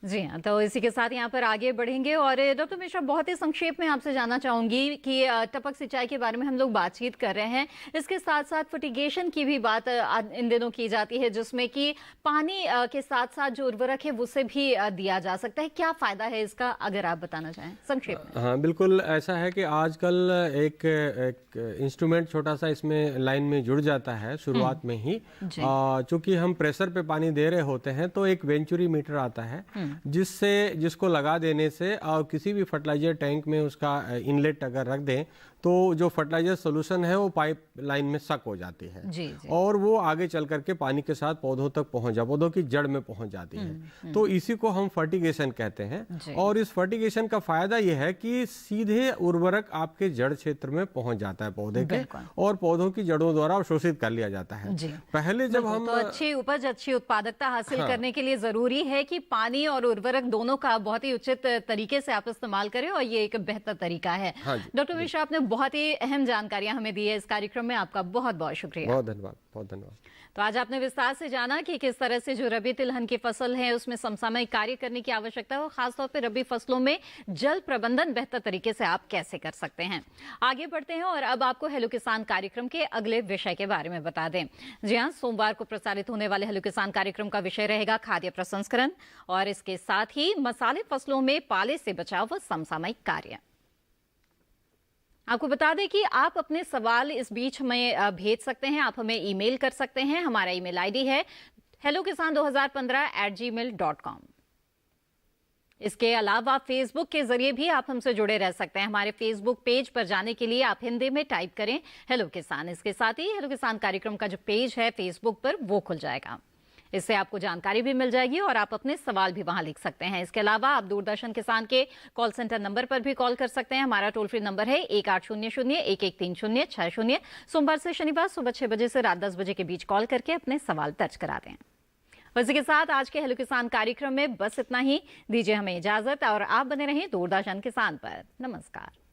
जी हाँ, तो इसी के साथ यहाँ पर आगे बढ़ेंगे और डॉक्टर मिश्रा, बहुत ही संक्षेप में आपसे जानना चाहूंगी कि टपक सिंचाई के बारे में हम लोग बातचीत कर रहे हैं, इसके साथ साथ फर्टिगेशन की भी बात इन दिनों की जाती है, जिसमें कि पानी के साथ साथ जो उर्वरक है उससे भी दिया जा सकता है। क्या फायदा है इसका, अगर आप बताना चाहें संक्षेप में। हाँ बिल्कुल, ऐसा है कि आजकल एक इंस्ट्रूमेंट छोटा सा इसमें लाइन में जुड़ जाता है शुरुआत में ही। चूंकि हम प्रेशर पे पानी दे रहे होते हैं तो एक वेंचुरी मीटर आता है जिसको लगा देने से और किसी भी फर्टिलाइजर टैंक में उसका इनलेट अगर रख दें तो जो फर्टिलाइजर सोल्यूशन है वो पाइप लाइन में सक हो जाती है जी। और वो आगे चल करके पानी के साथ पौधों तक पौधों की जड़ में पहुंच जाती है। तो इसी को हम फर्टिगेशन कहते हैं। और इस फर्टिगेशन का फायदा यह है कि सीधे उर्वरक आपके जड़ क्षेत्र में पहुंच जाता है पौधे के, और पौधों की जड़ों द्वारा अवशोषित कर लिया जाता है। पहले जब हम तो अच्छी उपज, अच्छी उत्पादकता हासिल करने के लिए जरूरी है कि पानी और उर्वरक दोनों का बहुत ही उचित तरीके से आप इस्तेमाल करें, और ये एक बेहतर तरीका है। डॉक्टर मिश्रा, आपने बहुत ही अहम जानकारियां हमें दी है इस कार्यक्रम में, आपका बहुत बहुत शुक्रिया। बहुत धन्यवाद, बहुत धन्यवाद। तो आज आपने विस्तार से जाना कि किस तरह से जो रबी तिलहन की फसल है उसमें समसामयिक कार्य करने की आवश्यकता है, और खासतौर पर रबी फसलों में जल प्रबंधन बेहतर तरीके से आप कैसे कर सकते हैं। आगे बढ़ते हैं और अब आपको हेलो किसान कार्यक्रम के अगले विषय के बारे में बता दें। जी हाँ, सोमवार को प्रसारित होने वाले हेलो किसान कार्यक्रम का विषय रहेगा खाद्य प्रसंस्करण, और इसके साथ ही मसाले फसलों में पाले से बचाव व समसामयिक कार्य। आपको बता दें कि आप अपने सवाल इस बीच में भेज सकते हैं, आप हमें ईमेल कर सकते हैं। हमारा ईमेल आईडी है hellokisan2015@gmail.com। इसके अलावा फेसबुक के जरिए भी आप हमसे जुड़े रह सकते हैं। हमारे फेसबुक पेज पर जाने के लिए आप हिंदी में टाइप करें हेलो किसान। इसके साथ ही हेलो किसान कार्यक्रम का जो पेज है फेसबुक पर वो खुल जाएगा। इससे आपको जानकारी भी मिल जाएगी और आप अपने सवाल भी वहां लिख सकते हैं। इसके अलावा आप दूरदर्शन किसान के कॉल सेंटर नंबर पर भी कॉल कर सकते हैं। हमारा टोल फ्री नंबर है 1800-1130-60। सोमवार से शनिवार सुबह 6 बजे से रात 10 बजे के बीच कॉल करके अपने सवाल दर्ज करा दें। इसी के साथ आज के हेलो किसान कार्यक्रम में बस इतना ही। दीजिए हमें इजाजत और आप बने रहें दूरदर्शन किसान पर। नमस्कार।